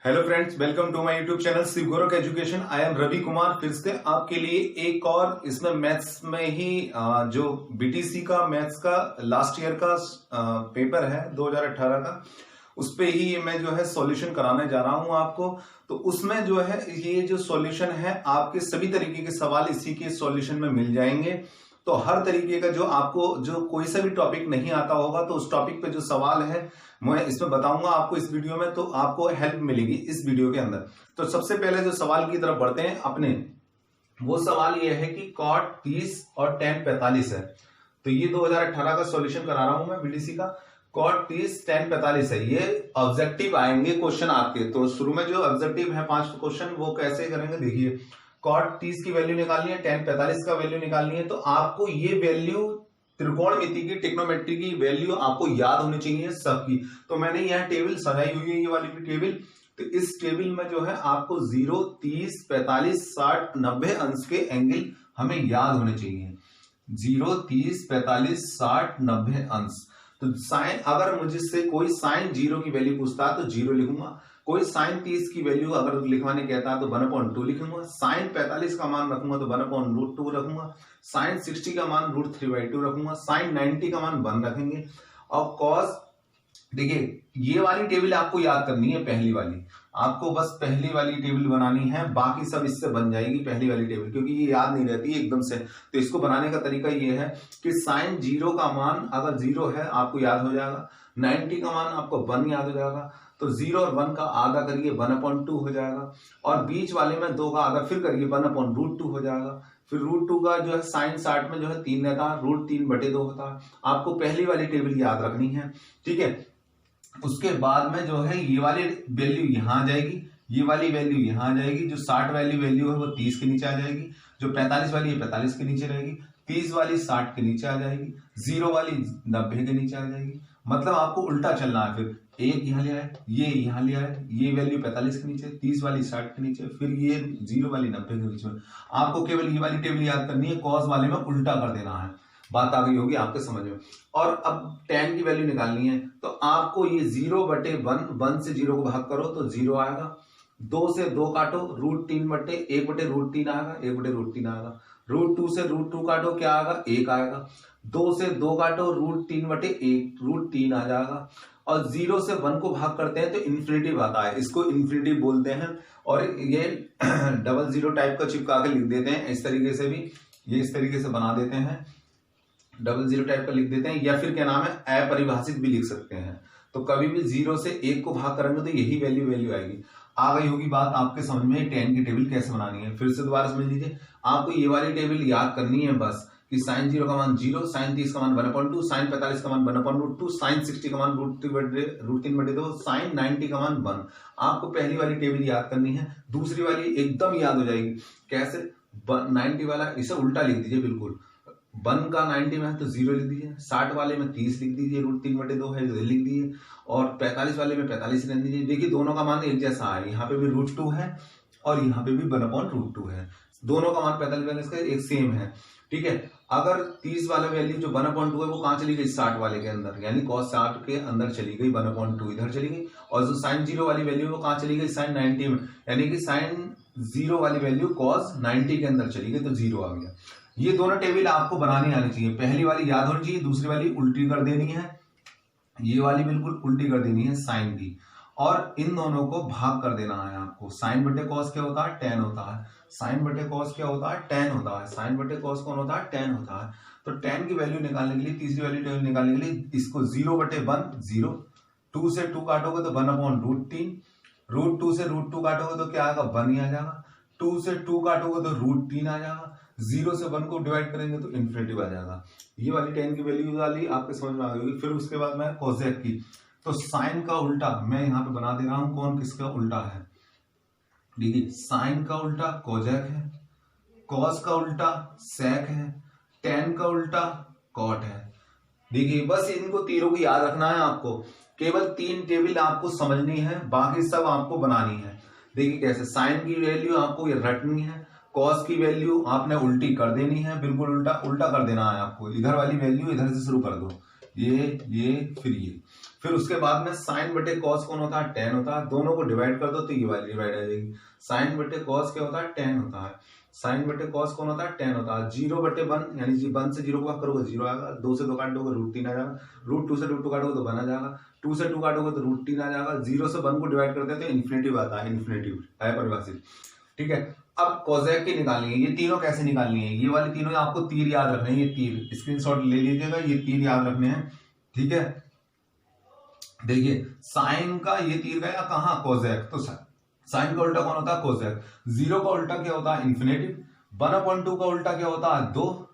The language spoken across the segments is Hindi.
Hello friends, welcome to my YouTube channel Shiv Gorakh Education. I am Ravi Kumar फिर से आपके लिए एक और इसमें मैथ्स में ही जो बीटीसी का मैथ्स का लास्ट ईयर का पेपर है 2018 का, उस पे ही मैं जो है सॉल्यूशन कराने जा रहा हूं आपको। तो उसमें जो है ये जो सॉल्यूशन है, आपके सभी तरीके के सवाल इसी के सॉल्यूशन में मिल जाएंगे। तो हर तरीके का जो आपको जो कोई सा भी टॉपिक नहीं आता होगा तो उस टॉपिक पे जो सवाल है मैं इसमें बताऊंगा आपको इस वीडियो में, तो आपको हेल्प मिलेगी इस वीडियो के अंदर। तो सबसे पहले जो सवाल की तरफ बढ़ते हैं अपने, वो सवाल ये है कि cot 30 और tan 45 है। तो ये 2018 का सॉल्यूशन करा रहा हूं मैं बीडीसी का। cot 30 tan 45 है, ये ऑब्जेक्टिव आएंगे क्वेश्चन आपके। तो शुरू में जो ऑब्जेक्टिव है 5 क्वेश्चन, वो कैसे करेंगे देखिए। cot 30 की वैल्यू निकालनी है, tan 45 का वैल्यू निकालनी है। तो आपको ये वैल्यू त्रिकोणमिति की ट्रिग्नोमेट्री की वैल्यू आपको याद होनी चाहिए सबकी। तो मैंने यह टेबल सजाई हुई है, ये वाली भी टेबल। तो इस टेबल में जो है आपको 0, 30, 45, 60, 90 अंश के एंगल हमें याद होने चाहिए। 0, 30, 45, 60, 90 अंश। तो साइन, अगर मुझसे कोई साइन 0 की वैल्यू पूछता है तो 0 लिखूंगा। कोई साइन 30 की वैल्यू अगर लिखवाने कहता है तो 1/2 लिखूंगा। साइन 45 का मान रखूंगा तो 1/√2 रखूंगा। साइन 60 का मान √3/2 रखूंगा। साइन 90 का मान 1 रखेंगे। और कॉस, देखिए ये वाली टेबल आपको याद करनी है, पहली वाली। आपको बस पहली वाली टेबल बनानी है, बाकी सब इससे बन जाएगी पहली वाली टेबल, क्योंकि ये याद नहीं रहती है एकदम से। तो इसको बनाने का तरीका ये है कि साइन 0 का मान अगर 0 है आपको याद हो जाएगा। 90 का मान आपको 1 याद हो जाएगा। तो 0 और 1 का आधा करिए 1/2 हो जाएगा। और बीच वाले में 2 का आधा फिर करिए 1/√2 हो जाएगा। फिर √2 का जो है साइन 60 में जो है 3 रहता है, √3/2 होता है। आपको पहली वाली टेबल याद रखनी है, ठीक है। उसके बाद में जो है ये वाली वैल्यू यहां आ जाएगी, ये वाली वैल्यू यहां आ जाएगी। जो 60 वाली वैल्यू है वो 30 के नीचे आ जाएगी। जो 45 वाली है 45 के नीचे रहेगी। 30 वाली 60 के नीचे आ जाएगी। 0 वाली 90 के नीचे आ जाएगी। मतलब आपको उल्टा चलना है। फिर एक यहां ले आए, ये यहां ले आए, ये वैल्यू 45 के नीचे, 30 वाली 60 के नीचे, फिर ये 0 वाली 90 के नीचे। आपको केवल ये वाली टेबल याद करनी है, कॉस वाले में उल्टा कर देना है। बात आ गई होगी आपके समझ में। और अब tan की वैल्यू निकालनी है। तो आपको ये 0/1, 1 से 0 को भाग करो तो 0 आएगा। 2 से 2 काटो, √3/1/√3 आएगा, 1/√3 आएगा। √2 से √2 काटो, क्या आएगा? 1 आएगा। 2 से 2 काटो, √3/1, √3 आ जाएगा। और 0 से 1 को भाग करते हैं तो इन्फिनिटिव आता है, इसको इन्फिनिटिव बोलते हैं। और ये डबल 0 टाइप का चिपका के लिख देते हैं इस तरीके से भी, ये इस तरीके से बना देते हैं, डबल 0 टाइप का लिख देते हैं। या फिर क्या नाम है, अपरिभाषित भी लिख सकते हैं। तो कभी भी 0 से 1 को भाग करेंगे तो यही वैल्यू आएगी। आ गई होगी बात आपके समझ में, tan की टेबल कैसे बनानी है। फिर से दोबारा समझ लीजिए, आपको ये वाली टेबल याद करनी है बस, कि साइन 0 का मान 0, साइन 30 का मान 1/2, साइन 45 का मान 1/√2, साइन 60 का मान √3/2, साइन 90 का मान 1। आपको पहली वाली टेबल याद करनी है, दूसरी वाली एकदम याद हो जाएगी। कैसे? 90 वाला इसे उल्टा लिख दीजिए बिल्कुल। 1 का 90 में है तो 0 लिख दीजिए। 60 वाले में 30 लिख दीजिए, √3/2 है तो लिख दीजिए। और 45 वाले में 45 लिख दीजिए। देखिए दोनों का मान एक जैसा है, यहाँ पे भी √2 है और यहाँ पे भी 1/√2 है। दोनों का मान 45 वाले का एक सेम है, ठीक है। अगर 30 वाला वैल्यू जो 1/2 है वो कहाँ चली गई? 60 वाले के अंदर, यानी cos 60 के अंदर चली गई, 1/2 इधर चली गई। और जो साइन 0 वाली वैल्यू वो कहाँ चली गई? साइन 90 में, यानी कि साइन 0 वाली वैल्यू cos 90 के अंदर चली गई, तो 0 आ गया। ये दोनों टेबल आपको बनानी आनी चाहिए। पहली वाली याद होनी चाहिए, दूसरी वाली उल्टी कर देनी है, ये वाली बिल्कुल उल्टी कर देनी है साइन की। और इन दोनों को भाग कर देना है आपको। साइन बटे कॉस क्या होता है? tan होता है। साइन बटे कॉस क्या होता है? tan होता है। साइन बटे कॉस कौन होता है? tan होता है। तो tan की वैल्यू निकालने के लिए, तीसरी वाली वैल्यू निकालने के लिए, इसको 0/1 0, 2 से 2 काटोगे तो 1/√3, √2 से √2 काटोगे तो क्या आएगा? 1 ही आ जाएगा। 2 से 2 काटोगे तो √3 आ जाएगा। 0 से 1 को डिवाइड करेंगे तो इन्फिनिटिव आ जाएगा। ये वाली tan की वैल्यू वाली आपके समझ में आ गई। फिर उसके बाद में कोसेक की, तो साइन का उल्टा मैं यहाँ पे बना दे रहा हूं, कौन किसका उल्टा है। देखिए साइन का उल्टा कोजेक है, कॉस का उल्टा सेक है, tan का उल्टा कॉट है। देखिए बस इनको तीनों को याद रखना है आपको। केवल 3 टेबल आपको समझनी है, बाकी सब आपको बनानी है। देखिए कैसे, साइन की वैल्यू आपको रटनी है, कॉस की वैल्यू आपने उल्टी कर देनी है, बिल्कुल उल्टा कर देना है आपको। इधर वाली वैल्यू इधर से शुरू कर दो, ये फिर उसके बाद में साइन बटे कॉस कौन होता है, टेन होता है। दोनों को डिवाइड कर दो तो ये वाली डिवाइड आ जाएगी। साइन बटे कॉस क्या होता है, टेन होता है। साइन बटे कॉस कौन होता है, टेन होता है। 0 बटे 1 यानी 1 से 0 को भाग करोगे 0 आएगा। 2 से 2 काट दोगे √3 आ जाएगा। √2 से √2 काटोगे तो 1 आ जाएगा। 2 से 2 काटोगे तो √3 आ जाएगा। 0 से 1 को डिवाइड करते हैं तो इन्फिनेटिव आता है, इन्फिनेटिव है परिभाषित। ठीक है, अब कोसेक की निकालनी है। ये तीनों कैसे निकालनी है, ये वाली तीनों आपको तीर याद रखने हैं। ये तीर स्क्रीनशॉट ले लीजिएगा, ये तीर याद रखने हैं। ठीक है, देखिए साइन का ये तीर गया कहां, कोसेक। तो साइन का उल्टा कौन होता है, कोसेक। 0 का उल्टा क्या होता है, इन्फिनेटिव। 1/2 का उल्टा क्या होता है, 2।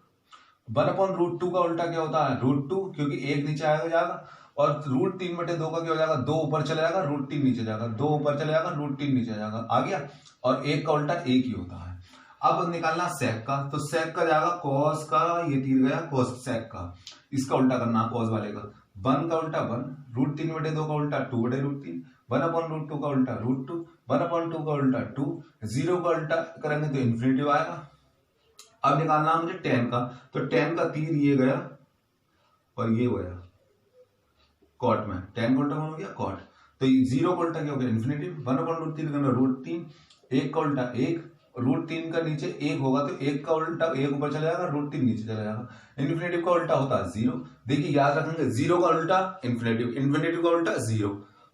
1/√2 का उल्टा क्या होता है, √2, क्योंकि 1 नीचे आएगा जाएगा। और √3/2 का क्या हो जाएगा, 2 ऊपर चला जाएगा, √3 नीचे जाएगा। 2 ऊपर चला जाएगा, √3 नीचे जाएगा, आ गया। और 1 का उल्टा 1 ही होता है। अब निकालना सेक का, तो सेक का जाएगा कॉस का, ये तीर गया कॉस सेक का, इसका उल्टा करना कॉस वाले का। 1 का उल्टा 1, √3/2 का उल्टा 2/√3, 1/√2 का उल्टा √2, 1/2 का उल्टा 2, 0 का उल्टा करेंगे तो इन्फिनेटिव आएगा। अब निकालना मुझे टेन का, तो टेन का तीर ये गया और ये गया कॉट में। टेन का उल्टा कौन हो गया, कॉट। तो 0 का उल्टा क्या हो गया, इन्फिनेटिव। 1/√3 करना √3, 1 का उल्टा 1, √3 का नीचे 1 होगा तो 1 का उल्टा 1 ऊपर चला जाएगा, √3 नीचे चला जाएगा। इन्फिनेटिव का उल्टा होता है 0। देखिए याद रखेंगे, 0 का उल्टा इन्फिनेटिव, इन्फिनेटिव का उल्टा 0,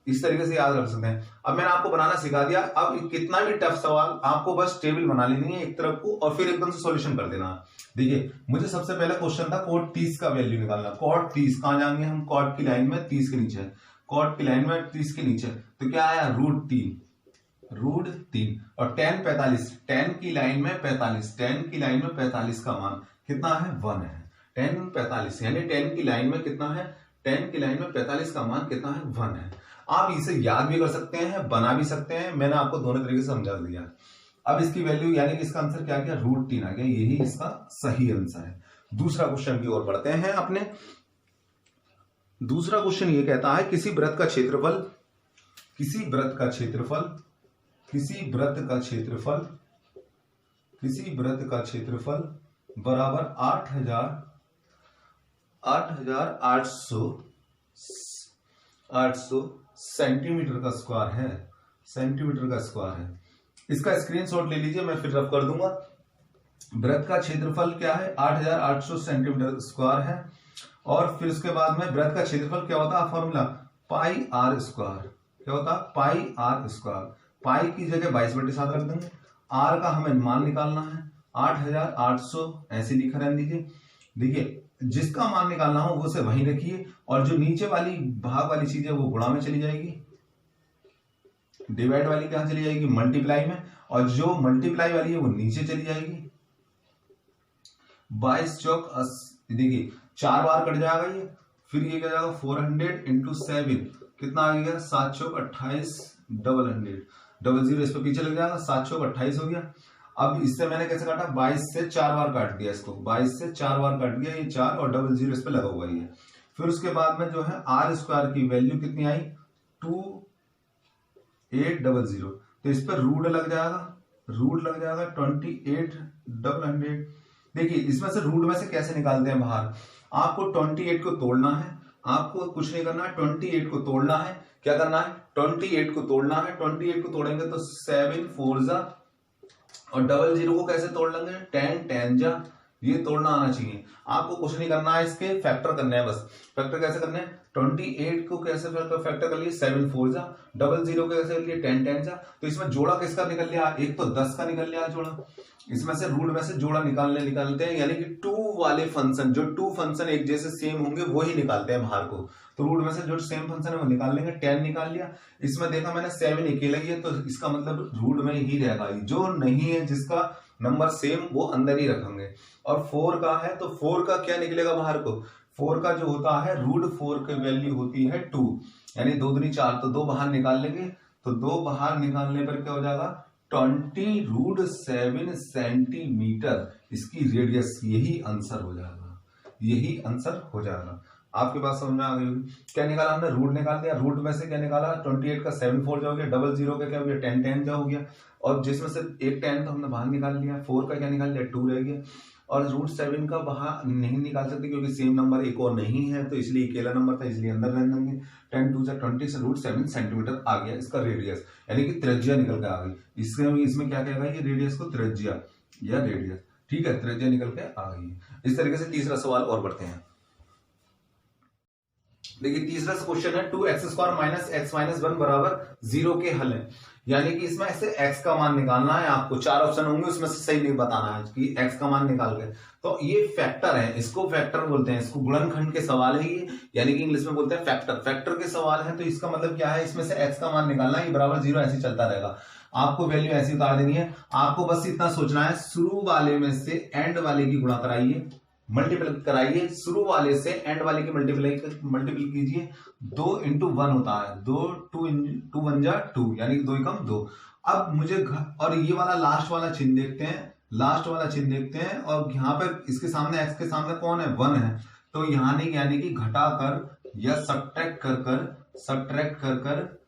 इस तरीके से याद रख सकते हैं। अब मैंने आपको बनाना सिखा दिया। अब कितना भी टफ सवाल आपको बस टेबल बना लेनी है एक तरफ को और फिर एकदम से सॉल्यूशन कर देना। देखिए मुझे सबसे पहला क्वेश्चन था cot 30 का वैल्यू निकालना। cot 30 कहां जाएंगे हम, cot की लाइन में 30 के नीचे, cot की लाइन में 30 के नीचे, तो क्या आया √3 और tan 45, tan की लाइन में 45, tan की लाइन में 45 का मान कितना है, 1 है। tan 45 यानी tan की लाइन में कितना है, tan की लाइन में 45 का मान कितना है, 1 है। आप इसे याद भी कर सकते हैं, बना भी सकते हैं, मैंने आपको दोनों तरीके से समझा दिया। अब इसकी वैल्यू यानी कि इसका आंसर क्या गया, √3 आ गया, यही इसका सही आंसर है। दूसरा क्वेश्चन की ओर बढ़ते हैं अपने। दूसरा क्वेश्चन ये कहता है किसी वृत्त का क्षेत्रफल बराबर 8,800 सेंटीमीटर का स्क्वायर है। इसका स्क्रीनशॉट ले लीजिए, मैं फिर रफ कर दूंगा। वृत्त का क्षेत्रफल क्या है, 8,800 सेंटीमीटर स्क्वायर है। और फिर उसके बाद में वृत्त का क्षेत्रफल क्या होता है, फॉर्मूला πr²। क्या होता है, πr²। पाई की जगह 22/7 रख देंगे। आर का हमें मान निकालना है 8,800, ऐसे लिखा रहने दीजिए। देखिए जिसका मान निकालना हो वो से वहीं रखिए, और जो नीचे वाली भाग वाली चीज है वो गुणा में चली जाएगी, डिवाइड वाली कहां चली जाएगी, मल्टीप्लाई में, और जो मल्टीप्लाई वाली है वो नीचे चली जाएगी। 22 चौक 80, देखिए 4 बार कट जाएगा ये, फिर ये क्या जाएगा 400 × 7, कितना आ गया, 7 चौक 28, 00 इस पे पीछे लग जाएगा, 7 चौक 28 हो गया। अब इससे मैंने कैसे काटा, 22 से 4 बार काट दिया इसको, 22 से 4 बार काट दिया, ये 4 और 00 इस पे लगा हुआ है। फिर उसके बाद में जो है r² की वैल्यू कितनी आई, 2800, तो इस पर रूट लग जाएगा 2800। देखिए इसमें से रूट में से कैसे निकालते हैं बाहर, आपको 28 को तोड़ना है, आपको कुछ नहीं करना है, 28 को तोड़ना है। क्या करना है, 28 को तोड़ना है। 28 को तोड़ेंगे तो 7 4 जा, और 00 को कैसे तोड़ लेंगे, 10 जा, ये तोड़ना आना चाहिए। आपको कुछ नहीं करना है, इसके फैक्टर करने हैं बस। फैक्टर कैसे करने हैं, 28 को कैसे फैक्टर कर लिए, 7 4 जा, 00 को कैसे कर लिए, 10 जा। तो इसमें जोड़ा किसका निकल लिया, एक तो 10 का निकल लिया जोड़ा, इसमें से रूट में से जोड़ा निकालते हैं, यानी कि 2 वाले फंक्शन, जो 2 फंक्शन एक जैसे सेम होंगे वही निकालते हैं बाहर को। तो रूट में से जो सेम फंक्शन है वो निकाल लेंगे। 10 निकाल लिया, इसमें देखा मैंने 7 अकेला ही है, तो इसका मतलब रूट में ही रहेगा। जो नहीं है, जिसका नंबर सेम, वो अंदर ही रखेंगे। और 4 का है तो 4 का क्या निकलेगा बाहर को, 4 का जो होता है √4 की वैल्यू होती है 2, यानी 2 दूनी 4, तो 2 बाहर निकाल लेंगे। तो 2 बाहर निकालने पर क्या हो जाएगा, 20√7 सेंटीमीटर इसकी रेडियस, यही आंसर हो जाएगा। आपके पास समझ में आ गई। क्या निकाला हमने, रूट निकाल दिया। रूट में से क्या निकाला, 28 का 7 4 जा हो गया, 00 का क्या हो गया, 10 10 जा हो गया, और जिसमें से एक 10 तो हमने बाहर निकाल लिया। 4 का क्या निकाल लिया, 2 रह गया। और √7 का बाहर नहीं निकाल सकते क्योंकि सेम नंबर एक और नहीं है, तो इसलिए अकेला नंबर था, इसलिए अंदर रहने देंगे। 10 2 20 से √7 सेंटीमीटर आ गया इसका रेडियस, यानी कि त्रिज्या निकल के आ गई। इसमें क्या कहेगा ये रेडियस को, त्रिज्या या रेडियस, ठीक है, त्रिज्या निकल के आ गई है। इस तरीके से तीसरा सवाल और बढ़ते हैं। देखिए तीसरा क्वेश्चन है 2x² माइनस x माइनस 1 बराबर 0 के हल है, यानी कि इसमें ऐसे x का मान निकालना है आपको। 4 ऑप्शन होंगे, उसमें से सही नहीं बताना है कि x का मान निकाल के। तो ये फैक्टर है, इसको फैक्टर बोलते हैं, इसको गुणनखंड के सवाल है ये, यानी कि इंग्लिश में बोलते हैं फैक्टर। फैक्टर के सवाल है, तो इसका मतलब क्या है, इसमें से x का मान निकालना है, ये बराबर 0 ऐसे चलता रहेगा। आपको वैल्यू ऐसी उतार देनी है, आपको बस इतना सोचना है, शुरू वाले में से एंड वाले की गुणा कराइए, मल्टीपल कराइए, शुरू वाले से एंड वाले की मल्टीपल कीजिए। 2 × 1 होता है, 2 2 1 जा 2, यानी कि 2 एकम 2। अब मुझे और ये वाला लास्ट वाला चिन्ह देखते हैं, लास्ट वाला चिन्ह देखते हैं, और यहाँ पर इसके सामने x के सामने कौन है, 1 है, तो यहाँ नहीं, यानी कि घटाकर या सब्ट्रैक्ट कर कर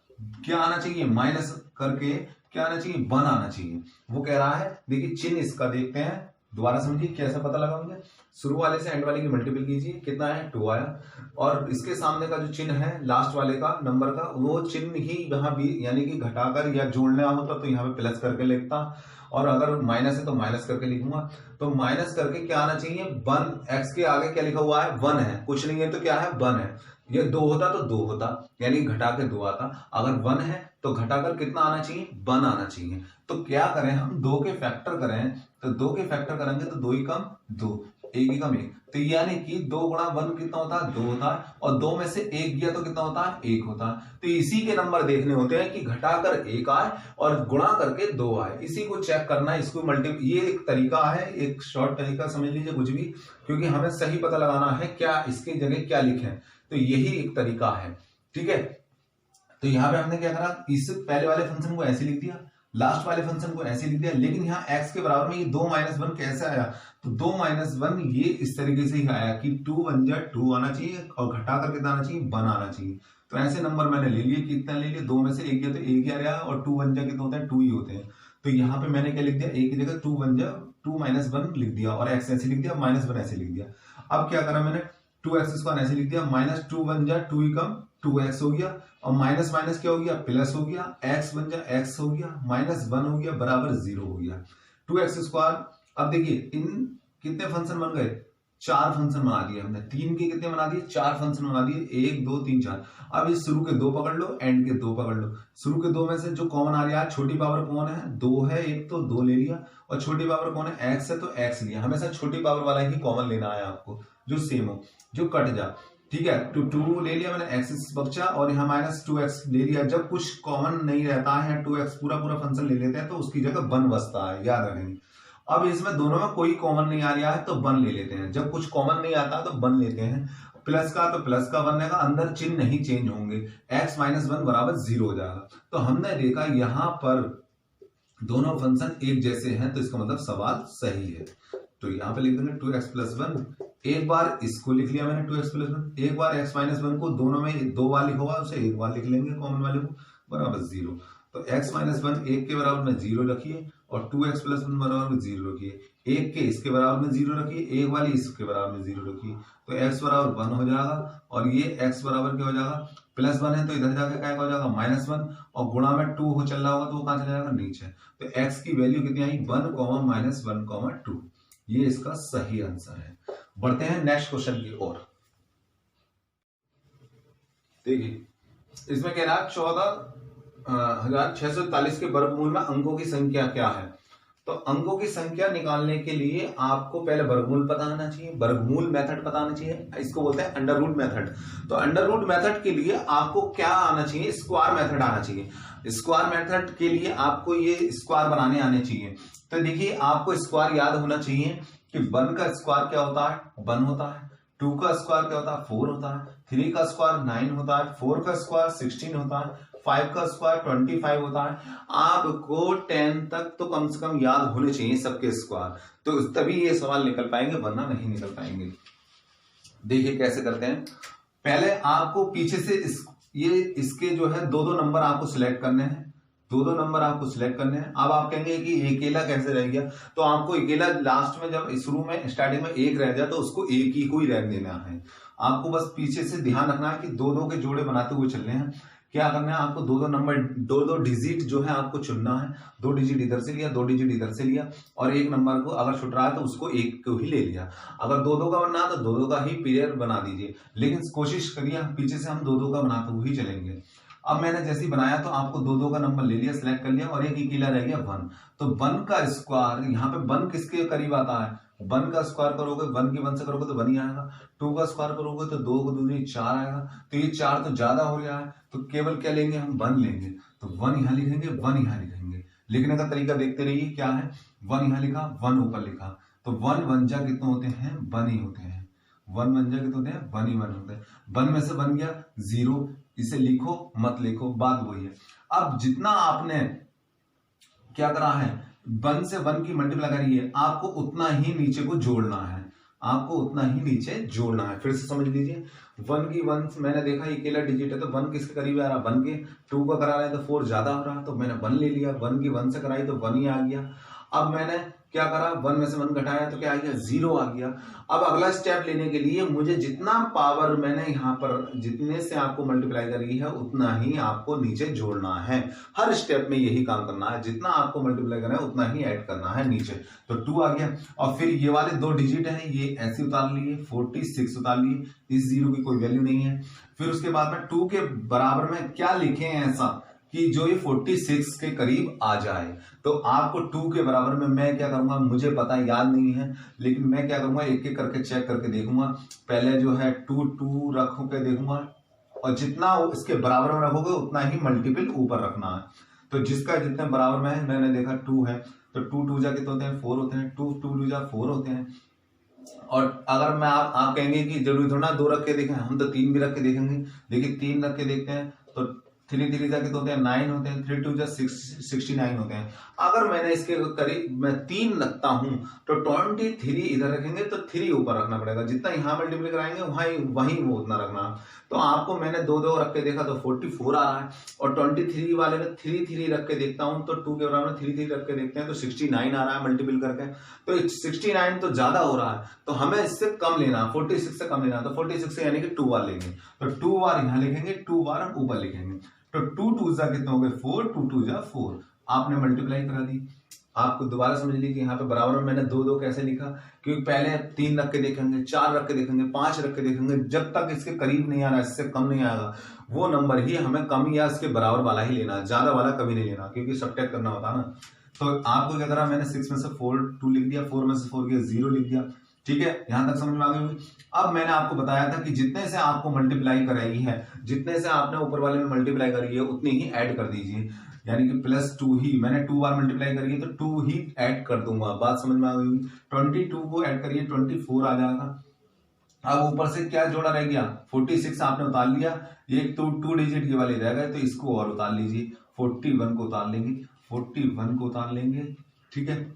क्या आना चाहिए, माइनस करके क्या आना चाहिए, 1 आना चाहिए। वो कह रहा है, देखिए चिन्ह इसका देखते हैं, दोबारा समझिए कैसे पता लगाओगे। शुरू वाले से एंड वाले की मल्टीपल कीजिए, कितना है, 2 आया, और इसके सामने का जो चिन्ह है लास्ट वाले का नंबर का, वो चिन्ह ही यहाँ भी, यानी कि घटाकर या जोड़ना होता तो यहाँ पे प्लस करके लिखता, और अगर माइनस है तो माइनस करके लिखूंगा। तो माइनस करके क्या आना चाहिए, 1। x के आगे क्या लिखा हुआ है, 1 है, कुछ नहीं है तो क्या है, 1 है। ये 2 होता तो 2 होता, यानी घटा के 2 आता। अगर 1 है तो घटाकर कितना आना चाहिए, 1 आना चाहिए। तो क्या करें हम, 2 के फैक्टर करें, तो 2 के फैक्टर करेंगे तो 2 एकम 2, 1 एकम 1, तो यानी कि 2 × 1 कितना होता है, 2 होता है, और 2 में से 1 गया तो कितना होता है, 1 होता है। तो इसी के नंबर देखने होते हैं कि घटाकर 1 आए और गुणा करके 2 आए, इसी को चेक करना है, इसको ये एक तरीका है, एक शॉर्ट तरीका समझ लीजिए कुछ भी, क्योंकि हमें सही पता लगाना है क्या इसकी जगह क्या लिखें, तो यही एक तरीका है, ठीक है। तो यहाँ पे हमने क्या करा, इस पहले वाले फंक्शन को ऐसे लिख दिया, लास्ट वाले फंक्शन को ऐसे लिख दिया, लेकिन यहाँ x के बराबर में ये 2 - 1 कैसे आया, तो 2 - 1 ये इस तरीके से ही आया कि 2 1 जा 2 आना चाहिए, और घटा कर कितना आना चाहिए, 1 आना चाहिए। तो ऐसे नंबर मैंने ले लिए, कितना ले लिए, 2 में से 1 गया तो 1 ही आ रहा है, और 2 1 जा कितना होता है, 2 ही होते हैं। तो यहाँ पे मैंने क्या लिख दिया, 1 की जगह 2 1 जा 2 - 1 लिख दिया, और x ऐसे लिख दिया, -1 ऐसे लिख दिया। अब क्या करा मैंने, 2x² ऐसे लिख दिया, -2 1 जा 2 एकम 2x हो गया, और माइनस माइनस क्या हो गया, प्लस हो गया, x बन जा x हो गया, -1 हो गया, बराबर 0 हो गया, 2x²। अब देखिए इन कितने फंक्शन बन गए, 4 फंक्शन बना दिए हमने, 3 के कितने बना दिए, 4 फंक्शन बना दिए, 1 2 3 4। अब इस शुरू के 2 पकड़ लो, एंड के 2 पकड़ लो। शुरू के 2 में से जो कॉमन आ रहा है, छोटी पावर कौन है, 2 है, एक तो 2 ले लिया, और छोटी पावर कौन है, x है, तो x लिया। हमेशा छोटी पावर वाला ही कॉमन लेना है आपको, जो सेम हो, जो कट जा, ठीक है। 2 ले लिया मैंने, x बचा, और यहाँ -2x ले लिया। जब कुछ कॉमन नहीं रहता है, 2x पूरा फंक्शन ले लेते हैं, तो उसकी जगह 1 बचता है, याद रखेंगे। अब इसमें दोनों में कोई कॉमन नहीं आ रहा है, तो 1 ले लेते हैं। जब कुछ कॉमन नहीं आता तो 1 लेते हैं, प्लस का तो प्लस का बनेगा, अंदर चिन्ह नहीं चेंज होंगे, x - 1 बराबर 0 हो जाएगा। तो हमने देखा यहाँ पर दोनों फंक्शन एक जैसे हैं, तो इसका मतलब सवाल सही है। तो यहाँ पे लिख देंगे 2x + 1, एक बार इसको लिख लिया मैंने 2x + 1, एक बार x - 1 को दोनों में 2 बार लिखा हुआ है, उसे एक बार लिख लेंगे कॉमन वाले को, बराबर 0। तो x - 1 1 के बराबर में 0 रखिए, और 2x + 1 बराबर में 0 रखिए, 1 के इसके बराबर में 0 रखिए, एक वाली इसके बराबर में 0 रखिए, तो x बराबर 1 हो जाएगा, और ये x बराबर क्या हो जाएगा, +1 है तो इधर जाके क्या हो जाएगा, -1, और गुणा में 2 हो चल रहा होगा तो वो कहां चला जाएगा, नीचे। तो x की वैल्यू कितनी आई, 1, -1, 2। ये इसका सही आंसर है। बढ़ते हैं नेक्स्ट क्वेश्चन की ओर। देखिए इसमें कह रहा है 14,641 के वर्गमूल में अंकों की संख्या क्या है। तो अंकों की संख्या निकालने के लिए आपको पहले वर्गमूल पता होना चाहिए, वर्गमूल मेथड पता होना चाहिए, इसको बोलते हैं अंडर रूट मेथड। तो अंडर रूट मेथड के लिए आपको क्या आना चाहिए, स्क्वायर मेथड आना चाहिए। स्क्वायर मेथड के लिए आपको ये स्क्वायर बनाने आने चाहिए। तो देखिए आपको स्क्वायर याद होना चाहिए कि 1 का स्क्वायर क्या होता है, 1 होता है, 2 का स्क्वायर क्या होता है, 4 होता है, 3 का स्क्वायर 9 होता है, 4 का स्क्वायर 16 होता है, 5 का स्क्वायर 25 होता है। आपको 10 तक तो कम से कम याद होने चाहिए सबके स्क्वायर, तो तभी ये सवाल निकल पाएंगे, वरना नहीं निकल पाएंगे। देखिए कैसे करते हैं, पहले आपको पीछे से इसके जो है 2-2 नंबर आपको सिलेक्ट करने हैं, दो दो नंबर आपको सिलेक्ट करने हैं। अब आप कहेंगे कि अकेला कैसे रह गया, तो आपको अकेला लास्ट में जब शुरू में स्टार्टिंग में एक रह जाए तो उसको एक ही को ही रहने देना है। आपको बस पीछे से ध्यान रखना है कि दो दो के जोड़े बनाते हुए चलने हैं। क्या करना है आपको, दो दो नंबर, दो दो डिजिट जो है आपको चुनना है। दो डिजिट इधर से लिया, दो डिजिट इधर से लिया, और एक नंबर को अगर छुट रहा है तो उसको एक को ही ले लिया। अगर दो दो का बनना है तो दो दो का ही पेयर बना दीजिए, लेकिन कोशिश करिए पीछे से हम दो दो का बनाते हुए ही चलेंगे। अब मैंने जैसे ही बनाया तो आपको दो दो का नंबर ले लिया, सिलेक्ट कर लिया, और एक अकेला रह गया 1। तो 1 का स्क्वायर, यहाँ पे 1 किसके करीब आता है, 1 का स्क्वायर करोगे 1 की 1 से करोगे तो 1 ही आएगा। 2 का स्क्वायर करोगे तो 2 को 2 4 आएगा। तो ये 4 तो ज्यादा हो गया है, तो केवल क्या लेंगे हम, 1 लेंगे। तो 1 यहाँ लिखेंगे, 1 यहाँ लिखेंगे। लिखने का तरीका देखते रहिए क्या है, 1 यहाँ लिखा, 1 ऊपर लिखा। तो 1 1 जा कितने होते हैं, 1 ही होते हैं। 1 1 जा कितने होते हैं, 1 ही 1 होते हैं। 1 में से बन गया 0, इसे लिखो मत लिखो, बात वही है। अब जितना आपने क्या करा है, 1 से 1 की मल्टीप्लाई करी है, आपको उतना ही नीचे को जोड़ना है, आपको उतना ही नीचे जोड़ना है। फिर से समझ लीजिए, 1 की 1 मैंने देखा ये अकेला डिजिट है तो 1 किसके करीब आ रहा, 1 के। 2 का करा रहे हैं तो 4 ज्यादा हो रहा, तो मैंने 1 ले लिया। 1 की 1 से कराई तो 1 ही आ गया। अब मैंने क्या करा, 1 में से 1 घटाया तो क्या आ गया, 0 आ गया। अब अगला स्टेप लेने के लिए मुझे जितना पावर मैंने यहाँ पर जितने से आपको मल्टीप्लाई करी है उतना ही आपको नीचे जोड़ना है। हर स्टेप में यही काम करना है, जितना आपको मल्टीप्लाई करना है उतना ही ऐड करना है नीचे। तो 2 आ गया, और फिर ये वाले दो डिजिट हैं ये ऐसे उतार लिए, 46 उतार लिए, इस 0 की कोई वैल्यू नहीं है। फिर उसके बाद में 2 के बराबर में क्या लिखे हैं ऐसा कि जो ये 46 के करीब आ जाए। तो आपको 2 के बराबर में मैं क्या करूंगा, मुझे पता याद नहीं है, लेकिन मैं क्या करूंगा एक एक करके चेक करके देखूंगा। पहले जो है 2 2 रख के देखूंगा, और जितना इसके बराबर में रखोगे उतना ही मल्टीपल ऊपर रखना है। तो जिसका जितने बराबर में है, मैंने देखा 2 है तो 2 2 जा कितने होते हैं, 4 होते हैं। 2 2 जा 4 होते हैं। और अगर मैं आप कहेंगे कि जरूरी थोड़ा 2 रख के देखें, हम तो 3 भी रख के देखेंगे। देखिए 3 रख के देखते हैं तो 3 3 जाके होते हैं 9 होते हैं, 3 2 जा 69 होते हैं। अगर मैंने इसके करीब मैं 3 रखता हूं तो 23 इधर रखेंगे तो 3 ऊपर रखना पड़ेगा। जितना यहां मल्टीप्लाई कराएंगे वहीं वो उतना रखना। तो आपको मैंने 2 2 रख के देखा तो 44 आ रहा है, और 23 वाले में 3 3 रख के देखता हूं तो 2 के बराबर 3 3 रख के देखते हैं तो 69 आ रहा है मल्टीपल करके। तो 69 तो ज्यादा हो रहा है, तो हमें इससे कम लेना, 46 से कम लेना। तो 46 से यानी कि 2 बार लेंगे, तो 2 बार यहां लिखेंगे, 2 बार हम ऊपर लिखेंगे। तो 2 2 जा कितने हो गए, 4, 2 2 जा 4। आपने मल्टीप्लाई करा दी। आपको दोबारा समझ लीजिए यहाँ पे बराबर में मैंने 2 2 कैसे लिखा, क्योंकि पहले 3 रख के देखेंगे, 4 रख के देखेंगे, 5 रख के देखेंगे, जब तक इसके करीब नहीं आ रहा, इससे कम नहीं आएगा, वो नंबर ही हमें कम या इसके बराबर वाला ही लेना है, ज्यादा वाला कभी नहीं लेना, क्योंकि सब्ट्रैक्ट करना होता है ना। तो आपको क्या करा, मैंने 6 में से 4 2 लिख दिया, 4 में से 4 गया 0 लिख दिया। ठीक है, यहां तक समझ में आ गई। अब मैंने आपको बताया था कि जितने से आपको मल्टीप्लाई कराई है, जितने से आपने ऊपर वाले में मल्टीप्लाई करी है उतनी ही ऐड कर दीजिए, यानी कि +2 ही। मैंने 2 बार मल्टीप्लाई करी है तो 2 ही ऐड कर दूंगा। बात समझ में आ गई। 22 को ऐड करिए 24 आ जाएगा। अब ऊपर से क्या जोड़ा रह गया, 46 आपने उतार लिया, एक तो 2 डिजिट के वाले रह गए तो इसको और उतार लीजिए, 41 को उतार लेंगे, 41 को उतार लेंगे। ठीक है,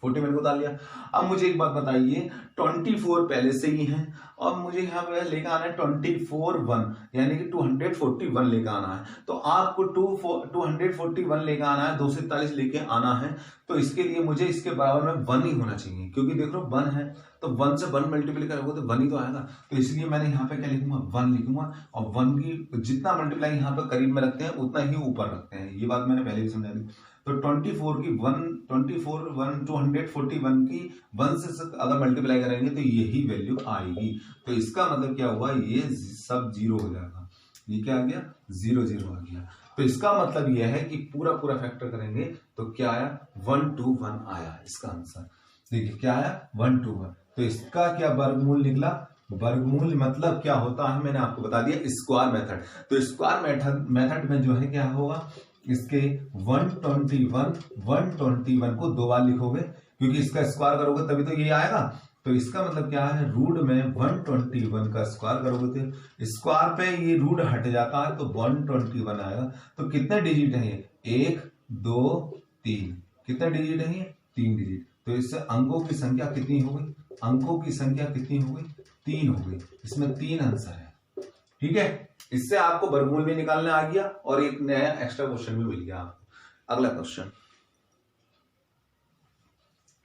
41 को उतार लिया। अब मुझे एक बात बताइए, 24 पहले से ही है और मुझे यहाँ पे लेकर आना है 24 यानी कि 241 लेकर आना है। तो आपको 241 लेकर आना है, 247 लेके आना है। तो इसके लिए मुझे इसके बराबर में 1 ही होना चाहिए, क्योंकि देख लो 1 है तो 1 से 1 मल्टीप्लाई करोगे तो 1 ही तो आएगा। तो इसलिए मैंने यहाँ पे क्या लिखूंगा, 1 लिखूंगा, और 1 की जितना मल्टीप्लाई यहाँ पे करीब में रखते हैं उतना ही ऊपर रखते हैं। ये बात मैंने पहले भी समझा दी। तो 24 की 241 की 1 से अगर मल्टीप्लाई करेंगे तो यही वैल्यू आएगी। तो इसका मतलब क्या हुआ, ये सब 0 हो जाएगा। ये क्या आ गया, 0 0 आ गया। तो इसका मतलब यह है कि पूरा पूरा फैक्टर करेंगे तो क्या आया, 1 2 1 आया इसका आंसर। देखिए क्या आया, 1 2 1। तो इसका क्या वर्गमूल निकला, वर्गमूल मतलब क्या होता है मैंने आपको बता दिया, स्क्वायर मेथड। तो स्क्वायर मेथड में जो है क्या होगा, इसके 121 को 2 बार लिखोगे, क्योंकि इसका स्क्वायर करोगे तभी तो ये आएगा। तो इसका मतलब क्या है, रूट में 121 का स्क्वायर करोगे तो स्क्वायर पे ये रूट हट जाता है तो 121 आएगा। तो कितने डिजिट है ये, 1 2 3, कितने डिजिट है ये, 3 डिजिट। तो इससे अंकों की संख्या कितनी हो गई, अंकों की संख्या कितनी हो गई, 3 हो गई। इसमें 3 आंसर है। ठीक है, इससे आपको वर्गमूल भी निकालने आ गया और एक नया एक्स्ट्रा क्वेश्चन भी मिल गया आपको। अगला क्वेश्चन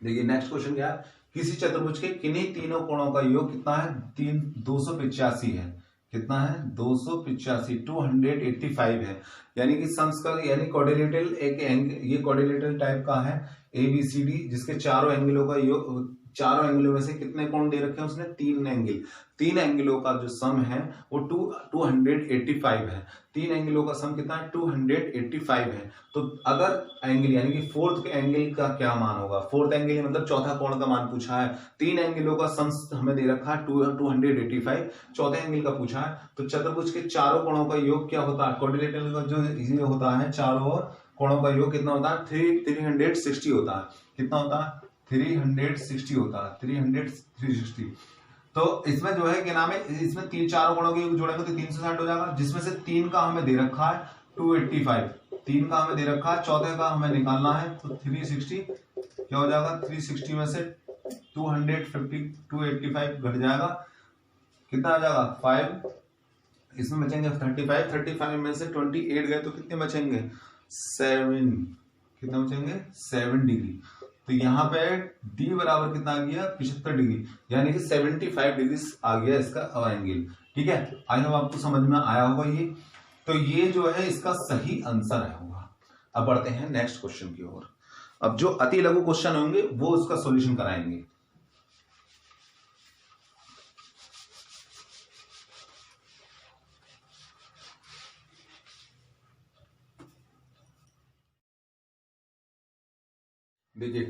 देखिए, नेक्स्ट क्वेश्चन क्या है, किसी चतुर्भुज के किन्हीं तीनों कोणों का योग कितना है, 285 है। कितना है, 285, 285 है। यानी कि सम्स का यानी क्वाड्रिलेटरल एक ये क्वाड्रिलेटरल टाइप का है ABCD, जिसके चारों एंगलों का योग, चारों एंगलों में से कितने कोण दे रखे हैं उसने, 3 एंगल। 3 एंगलों का जो सम है वो 285 है। 3 एंगलों का सम कितना है, 285 है। तो अगर एंगल यानी कि फोर्थ के एंगल का क्या मान होगा, फोर्थ एंगल मतलब चौथा कोण का मान पूछा है। 3 एंगलों का सम हमें दे रखा है 285, चौथे एंगल का पूछा है। तो चतुर्भुज के चारों कोणों का योग क्या होता है, क्वाड्रिलेटरल का जो ये होता है चारों कोणों का योग कितना होता है, 360 होता है। कितना होता है, 360 होता है, 360। तो इसमें जो है क्या नाम है, इसमें चारों कोणों के योग जोड़ेंगे तो 360 हो जाएगा, जिसमें से 3 का हमें दे रखा है 285, 3 का हमें दे रखा है, चौथे का हमें निकालना है। तो 360 क्या हो जाएगा, 360 में से 285 घट जाएगा, कितना आ जाएगा 5, इसमें बचेंगे 35, 35 में से 28 गए तो कितने बचेंगे 7, कितना बचेंगे 7 डिग्री। तो यहाँ पे डी बराबर कितना आ गया 75 डिग्री, यानी कि 75 डिग्री आ गया इसका एंगल। ठीक है, आई होप आपको समझ में आया होगा ये। तो ये जो है इसका सही आंसर है होगा। अब बढ़ते हैं नेक्स्ट क्वेश्चन की ओर। अब जो अति लघु क्वेश्चन होंगे वो उसका सॉल्यूशन कराएंगे। देखिए,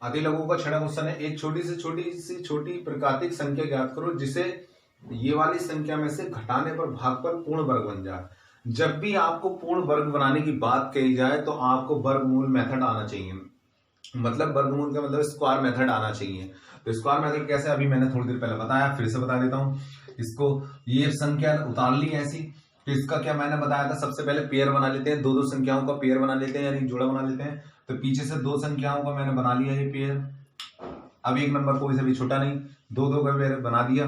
अति लघु का छठा क्वेश्चन है, एक छोटी प्राकृतिक संख्या ज्ञात करो जिसे ये वाली संख्या में से घटाने पर भागफल पूर्ण वर्ग बन जाए। जब भी आपको पूर्ण वर्ग बनाने की बात कही जाए तो आपको वर्गमूल मेथड आना चाहिए, मतलब वर्गमूल का मतलब स्क्वायर मेथड आना चाहिए। तो स्क्वायर मेथड कैसे, अभी मैंने थोड़ी देर पहले बताया, फिर से बता देता हूं। इसको ये संख्या उतार ली ऐसी, तो इसका क्या मैंने बताया था, सबसे पहले पेयर बना लेते हैं, दो संख्याओं का पेयर बना लेते हैं, यानी जोड़ा बना लेते हैं। तो पीछे से 2 संख्याओं का मैंने बना लिया ये पेयर। अब एक नंबर कोई से भी छोटा नहीं, 2 का पेयर बना दिया।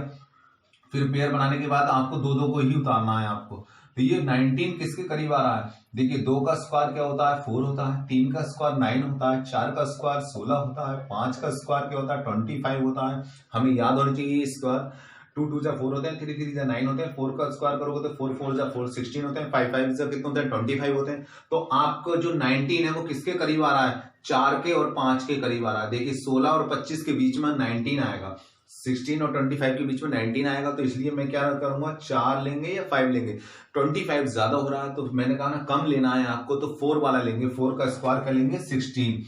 फिर पेयर बनाने के बाद आपको 2 को ही उतारना है आपको। तो ये 19 किसके करीब आ रहा है, देखिए 2 का स्क्वायर क्या होता है 4 होता है, 3 का स्क्वायर 9 होता है, 4 का स्क्वायर 16 होता है, 5 का स्क्वायर क्या होता है 25 होता है। हमें याद होनी चाहिए स्क्वायर, 2 2 जा 4 होते हैं, 3 3 जा 9 होते हैं, 4 का स्क्वायर करोगे तो 4 4 जा 4 16 होते हैं, 5 5 जा कितने होते हैं 25 होते हैं। तो आपको जो 19 है वो किसके करीब आ रहा है, 4 के और 5 के करीब आ रहा है। देखिए 16 और 25 के बीच में 19 आएगा, 16 और 25 के बीच में 19 आएगा। तो इसलिए मैं क्या करूंगा, 4 लेंगे या 5 लेंगे। 25 ज्यादा हो रहा है तो मैंने कहा ना कम लेना है आपको, तो 4 वाला लेंगे। 4 का स्क्वायर कर लेंगे 16।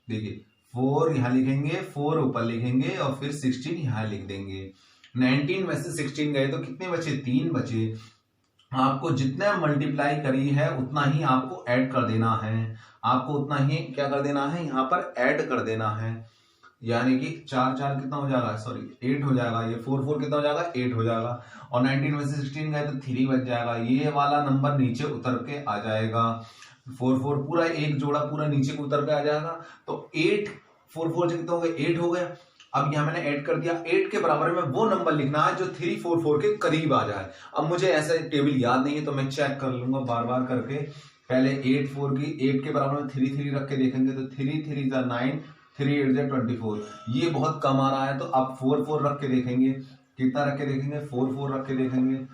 देखिए 4 यहां लिखेंगे, 4 ऊपर लिखेंगे और फिर 16 यहां लिख देंगे। 19 में से 16 गए तो कितने बचे, 3 बचे। आपको जितना मल्टीप्लाई करी है उतना ही आपको ऐड कर देना है, आपको उतना ही क्या कर देना है, यहाँ पर ऐड कर देना है। यानी कि 4 4 कितना हो जाएगा, सॉरी 8 हो जाएगा, ये 4 4 कितना हो जाएगा 8 हो जाएगा, और 19 में से 16 गए तो 3 बच जाएगा। ये वाला नंबर नीचे उतर के आ जाएगा, 4 4 पूरा एक जोड़ा पूरा नीचे को उतर के आ जाएगा। तो 8 4 4 से कितना हो गया 8 हो गया। अब यहाँ मैंने ऐड कर दिया, 8 के बराबर में वो नंबर लिखना है जो 344 के करीब आ जाए। अब मुझे ऐसा टेबल याद नहीं है तो मैं चेक कर लूंगा बार बार करके। पहले 8 4 की 8 के बराबर में 3 3 रख के देखेंगे तो 3 3 जा 9, 3 8 जा 24, ये बहुत कम आ रहा है। तो आप 4 4 रख के देखेंगे, कितना रख के देखेंगे 4 4 रख के देखेंगे,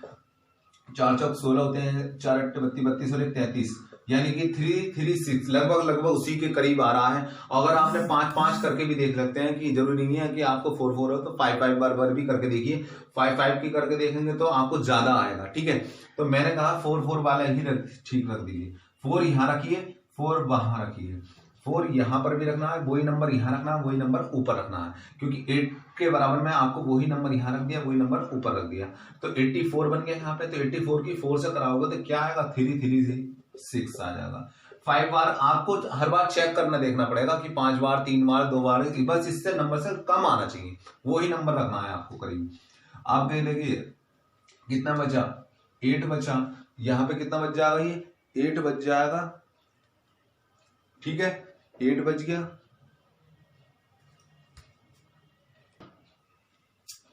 4 चौक 16 होते हैं, 4 8 32 32 और 33, यानी कि 336 लगभग उसी के करीब आ रहा है। अगर आपने 5 5 करके भी देख सकते हैं कि जरूरी नहीं है कि आपको 4 4 हो, तो 5 5 बार भी करके देखिए, 5 5 की करके देखेंगे तो आपको ज्यादा आएगा। ठीक है, तो मैंने कहा 4 4 वाला ही ठीक रख दीजिए। 4 यहाँ रखिए, 4 वहां रखिए, 4 यहाँ पर भी रखना है, वही नंबर यहाँ रखना है, वही नंबर ऊपर रखना है, क्योंकि 8 के बराबर में आपको वही नंबर यहाँ रख दिया, वही नंबर ऊपर रख दिया। तो 84 बन गया यहाँ पे। तो 84 की 4 से कराओगे तो क्या आएगा 3 3 से 6 आ जाएगा। 5 बार आपको हर बार चेक करना देखना पड़ेगा कि 5 बार 3 बार 2 बार, बस इससे नंबर से कम आना चाहिए, वही नंबर रखना है आपको करीब। आप कह देखिए कितना बचा 8 बचा, यहाँ पे कितना बच जाएगा, ये 8 बच जाएगा। ठीक है 8 बच गया,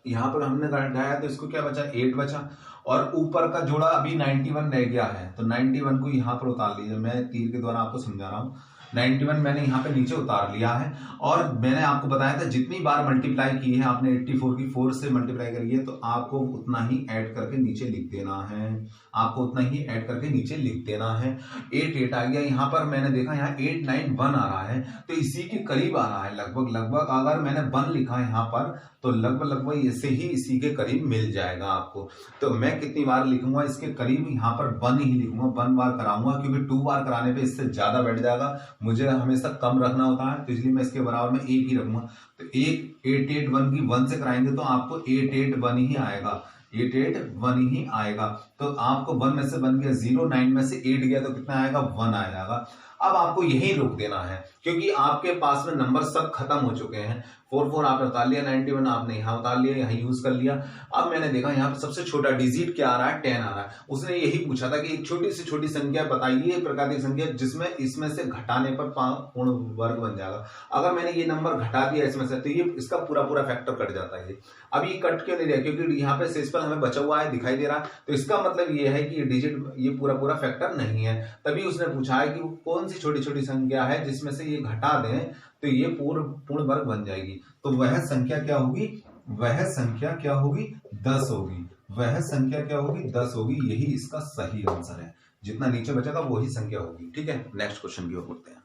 यहां पर हमने घटाया तो इसको क्या बचा 8 बचा, और ऊपर का जोड़ा अभी 91 रह गया है, तो 91 को यहां पर उतार लीजिए। मैं तीर के द्वारा आपको समझा रहा हूं। 91 मैंने यहाँ पे नीचे उतार लिया है, और मैंने आपको बताया था जितनी बार मल्टीप्लाई की है आपने 84 की 4 से मल्टीप्लाई करी है, तो आपको उतना ही ऐड करके नीचे लिख देना है। आपको उतना ही ऐड करके नीचे लिख देना है। 8 आ गया यहाँ पर, मैंने देखा यहाँ 891 आ रहा है, तो इसी के करीब आ रहा है लगभग लगभग। अगर मैंने 1 लिखा है यहाँ पर, तो लगभग लगभग ऐसे ही इसी के करीब मिल जाएगा आपको। तो मैं कितनी बार लिखूंगा इसके करीब, यहाँ पर 1 ही लिखूंगा, 1 बार कराऊंगा, क्योंकि 2 बार कराने पे इससे ज्यादा बैठ जाएगा, मुझे हमेशा कम रखना होता है, तो इसलिए मैं इसके बराबर में 1 ही रखूंगा। तो 881 की 1 से कराएंगे तो आपको 881 ही आएगा, 881 ही आएगा। तो आपको 1 में से 1 गया 0, 9 में से 8 गया तो कितना आएगा, 1 आ जाएगा। अब आपको यहीं रोक देना है, क्योंकि आपके पास में नंबर सब खत्म हो चुके हैं। 44 आपने उतार लिया, 91 आपने यहाँ उतार लिया, यहाँ यूज कर लिया। अब मैंने देखा यहाँ पे सबसे छोटा डिजिट क्या आ रहा है, 10 आ रहा है। उसने यही पूछा था कि एक छोटी से छोटी संख्या बताइए, प्रकार की संख्या जिसमें इसमें से घटाने पर पूर्ण वर्ग बन जाएगा। अगर मैंने ये नंबर घटा दिया इसमें से, तो ये इसका पूरा पूरा फैक्टर कट जाता है। अब ये कट क्यों नहीं रहा, क्योंकि यहाँ पे शेषफल हमें बचा हुआ है, दिखाई दे रहा है, तो इसका मतलब ये है कि ये डिजिट ये पूरा पूरा फैक्टर नहीं है। तभी उसने पूछा है कि कौन सी छोटी छोटी संख्या है जिसमें से ये घटा दें तो ये पूर्ण वर्ग बन जाएगी। तो वह संख्या क्या होगी, वह संख्या क्या होगी, 10 होगी। वह संख्या क्या होगी, 10 होगी। यही इसका सही आंसर है। जितना नीचे बचेगा वही संख्या होगी। ठीक है, नेक्स्ट क्वेश्चन की ओर बढ़ते हैं।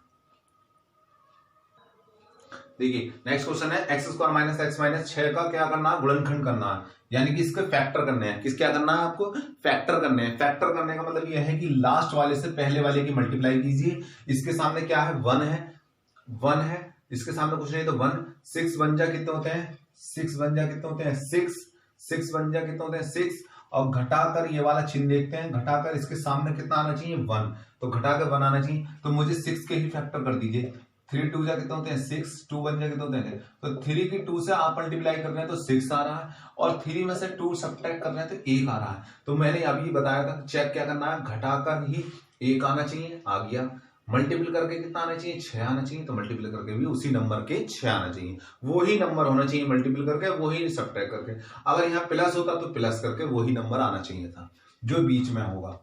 देखिए नेक्स्ट क्वेश्चन है x² माइनस x माइनस 6 का क्या करना है, गुणनखंड करना है, यानी कि इसके फैक्टर करने हैं। किस क्या करना है आपको, फैक्टर करने हैं। फैक्टर करने का मतलब यह है कि लास्ट वाले से पहले वाले की मल्टीप्लाई कीजिए। इसके सामने क्या है, 1 है, 1 है, इसके सामने कुछ नहीं तो 1। 6 बन जा कितने होते हैं, 6 बन जा कितने होते हैं, 6 बन जा कितने होते हैं, 6। और घटाकर ये वाला चिन्ह देखते हैं, घटाकर इसके सामने कितना आना चाहिए, 1, तो घटाकर 1 आना चाहिए। तो मुझे 6 के ही फैक्टर कर दीजिए। 3 2 जा कितने होते हैं, 6, 2 बन जा कितने होते हैं, तो 3 की 2 से आप मल्टीप्लाई कर रहे हैं तो 6 आ रहा है, और 3 में से 2 सब्ट्रैक्ट कर रहे हैं तो 1 आ रहा है। तो मैंने अभी बताया था चेक क्या करना है, घटाकर ही 1 आना चाहिए, आ गया। मल्टीपल करके कितना आना चाहिए, 6 आना चाहिए, तो मल्टीपल करके भी उसी नंबर के 6 आना चाहिए। वही नंबर होना चाहिए मल्टीपल करके, वही सब्ट्रैक्ट करके। अगर यहाँ प्लस होता तो प्लस करके वही नंबर आना चाहिए था जो बीच में होगा।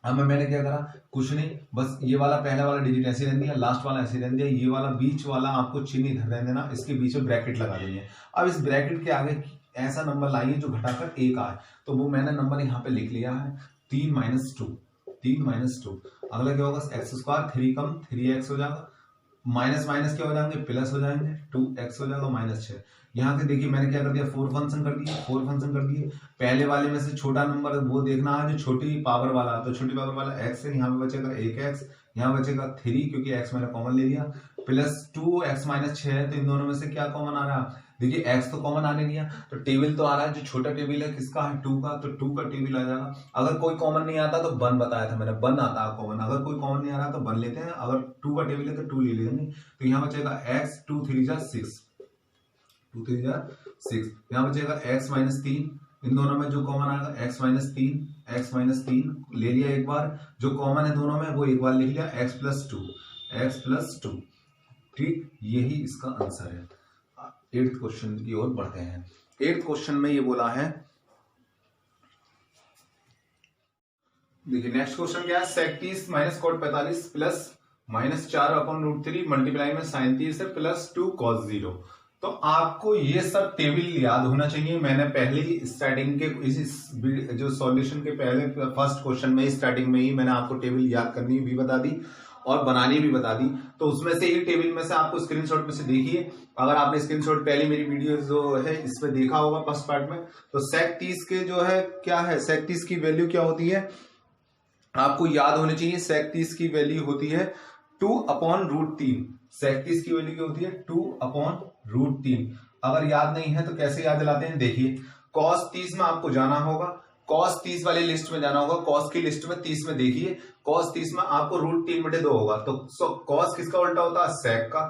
अब मैंने क्या करा, कुछ नहीं, बस ये वाला पहला वाला डिजिट ऐसे रहने दिया, लास्ट वाला ऐसे रहने दिया, ये वाला बीच वाला आपको चिन्ह इधर रहने देना, इसके बीच में ब्रैकेट लगा देनी है। अब इस ब्रैकेट के आगे ऐसा नंबर लाइए जो घटाकर 1 आए, तो वो मैंने नंबर यहाँ पे लिख लिया है 3 - 2, 3 - 2। अगला क्या होगा, x², 3 कम 3x हो जाएगा, माइनस माइनस क्या हो जाएंगे, प्लस हो जाएंगे, 2x हो जाएगा -6। यहाँ के देखिए मैंने क्या कर दिया, 4 फंक्शन कर दिए, 4 फंक्शन कर दिए। पहले वाले में से छोटा नंबर वो देखना है जो छोटी पावर वाला, तो छोटी पावर वाला x है, यहाँ पे बचेगा 1x, यहाँ बचेगा 3 क्योंकि x मैंने कॉमन ले लिया, प्लस 2x - 6 है, तो इन दोनों में से क्या कॉमन आ रहा है, देखिए x तो कॉमन आने दिया, तो टेबल तो आ रहा है, जो छोटा टेबल है किसका है, 2 का, तो 2 का टेबल आ जाएगा। अगर कोई कॉमन नहीं आता तो 1 बताया था मैंने, 1 आता है कॉमन। अगर कोई कॉमन नहीं आ रहा तो 1 लेते हैं, अगर 2 का टेबल है तो 2 ले लेंगे। तो यहाँ बचेगा x, 2 3 जा 6, 2 3 जा 6, यहाँ बचेगा x - 3, इन दोनों में जो कॉमन आएगा x - 3, x - 3 ले लिया एक बार, जो कॉमन है दोनों में वो एक बार लिख लिया, x + 2, x + 2। ठीक, यही इसका आंसर है। 8th क्वेश्चन की ओर बढ़ते हैं। 8th क्वेश्चन में ये बोला है, देखिए नेक्स्ट क्वेश्चन क्या है, sec 30 - cot 45 प्लस -4/√3 मल्टीप्लाई में sin 30 है प्लस 2 cos 0। तो आपको ये सब टेबल याद होना चाहिए। मैंने पहले ही स्टार्टिंग के इस जो सॉल्यूशन के पहले फर्स्ट क्वेश्चन में स्टार्टिंग में ही मैंने आपको टेबल याद करनी भी बता दी और बनानी भी बता दी। तो उसमें से ही टेबल में से आपको स्क्रीनशॉट में से देखिए, अगर आपने स्क्रीनशॉट पहले मेरी वीडियो जो है इसमें देखा होगा फर्स्ट पार्ट में, तो sec 30 के जो है क्या है, sec 30 की वैल्यू क्या होती है आपको याद होनी चाहिए। sec 30 की वैल्यू होती है 2/√3। sec 30 की वैल्यू क्या होती है, 2/√3। अगर याद नहीं है तो कैसे याद दिलाते हैं, देखिए cos 30 में आपको जाना होगा, cos 30 वाली लिस्ट में जाना होगा, cos की लिस्ट में 30 में देखिए, cos 30 में आपको √3/2 होगा, तो cos किसका उल्टा होता है, sec का।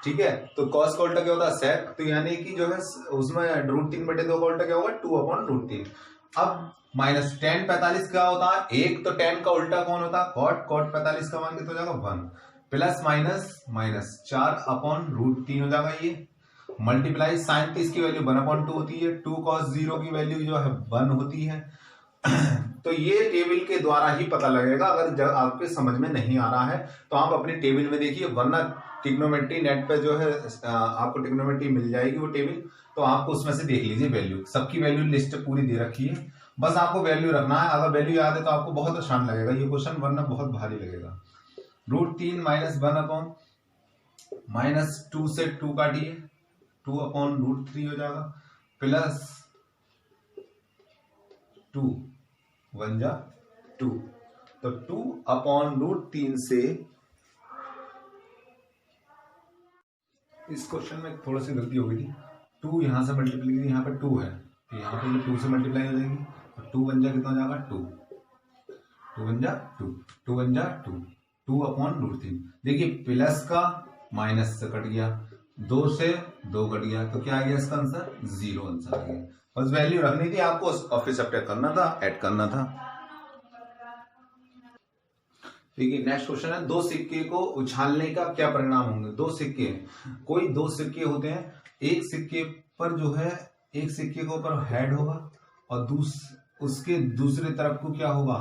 ठीक है, तो cos का उल्टा क्या होता है, sec, तो यानी कि जो है उसमें √3/2 का उल्टा क्या होगा, 2/√3। अब -tan 45 क्या होता है, 1, तो tan का उल्टा कौन होता है, cot, cot 45 का मान कितना हो जाएगा 1, प्लस माइनस 4/√3 हो जाएगा ये, मल्टीप्लाई sin 30 की वैल्यू 1/2 होती है, 2 cos 0 की वैल्यू जो है 1 होती है, तो ये टेबल के द्वारा ही पता लगेगा। अगर जब आपके समझ में नहीं आ रहा है तो आप अपनी टेबल में देखिए, वरना ट्रिग्नोमेट्री नेट पे जो है आपको ट्रिग्नोमेट्री मिल जाएगी वो टेबल, तो आपको उसमें से देख लीजिए वैल्यू, सबकी वैल्यू लिस्ट पूरी दे रखी है, बस आपको वैल्यू रखना है। अगर वैल्यू याद है तो आपको बहुत आसान लगेगा ये क्वेश्चन, वरना बहुत भारी लगेगा। √3 - 1 अपॉन -2 से 2 काटिए, 2 अपॉन √3 हो जाएगा, प्लस 2 1 जा 2, तो 2 अपॉन √3 से, इस क्वेश्चन में थोड़ी सी गलती हो गई थी, 2 यहां से मल्टीप्लाई की, यहाँ पर 2 है तो यहाँ पर 2 से मल्टीप्लाई हो जाएगी, तो 2 1 जा कितना हो जाएगा 2, 2 1 जा 2, 2 1 जा 2, 2 अपॉन √3। देखिए प्लस का माइनस से कट गया, 2 से 2 कट गया, तो क्या आ गया इसका आंसर 0 आंसर आ गया। बस वैल्यू रखनी थी आपको और फिर सब्ट्रैक्ट करना था, ऐड करना था। देखिए नेक्स्ट क्वेश्चन है, दो सिक्के को उछालने का क्या परिणाम होंगे। दो सिक्के, कोई दो सिक्के होते हैं, एक सिक्के पर जो है, एक सिक्के के ऊपर हेड होगा और उसके दूसरे तरफ को क्या होगा,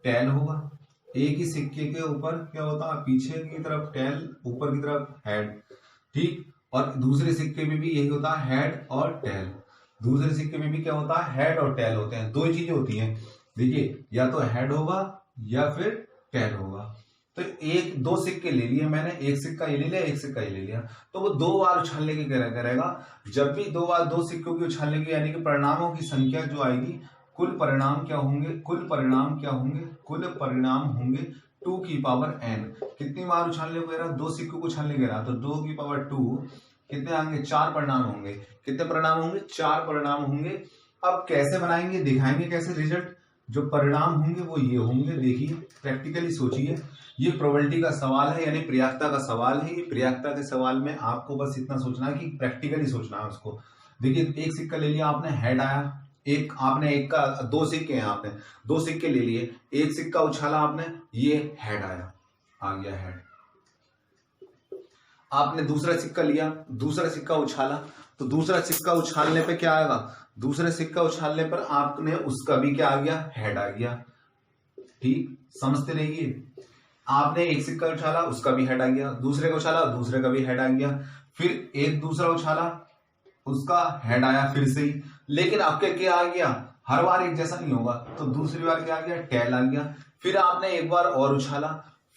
टेल होगा। एक ही सिक्के के ऊपर क्या होता है, पीछे की तरफ टेल, ऊपर की तरफ हेड, ठीक। और दूसरे सिक्के में भी यही होता है, हेड और टेल। दूसरे सिक्के में भी क्या होता है, हेड और टेल होते हैं, दो ही चीजें होती हैं। देखिए या तो हेड होगा या फिर टेल होगा। तो एक दो सिक्के ले लिए मैंने, एक सिक्का ये ले लिया, एक सिक्का ये ले लिया, तो वो 2 बार उछालने की करेगा। जब भी 2 बार 2 सिक्कों की उछालने की, यानी कि परिणामों की संख्या जो आएगी, कुल परिणाम क्या होंगे, कुल परिणाम क्या होंगे, कुल परिणाम होंगे 2 की पावर n। कितनी बार उछालने को कह रहा, 2 सिक्कों को उछालने कह रहा, तो 2 की पावर 2 कितने आएंगे, 4 परिणाम होंगे। कितने परिणाम होंगे, 4 परिणाम होंगे। अब कैसे बनाएंगे, दिखाएंगे कैसे रिजल्ट। जो परिणाम होंगे वो ये होंगे, देखिए प्रैक्टिकली सोचिए। ये प्रोबेबिलिटी का सवाल है, यानी प्रयाक्ता का सवाल है। ये प्रयाक्ता के सवाल में आपको बस इतना सोचना है कि प्रैक्टिकली सोचना है उसको। देखिए एक सिक्का ले लिया आपने, हेड आया, एक आपने, एक का 2 सिक्के हैं, आपने 2 सिक्के ले लिए, एक सिक्का उछाला आपने, ये हेड आया, आ गया हेड। आपने दूसरा सिक्का लिया, दूसरा सिक्का उछाला, तो दूसरा सिक्का उछालने पे क्या आएगा, दूसरे सिक्का उछालने पर आपने उसका भी क्या आ गया, हेड आ गया। ठीक, समझते रहिए। आपने एक सिक्का उछाला, उसका भी हेड आ गया, दूसरे का उछाला, दूसरे का भी हेड आ गया, फिर एक दूसरा उछाला, उसका हेड आया फिर से ही। लेकिन आपके क्या आ गया, हर बार एक जैसा नहीं होगा, तो दूसरी बार क्या आ गया, टेल आ गया। फिर आपने एक बार और उछाला,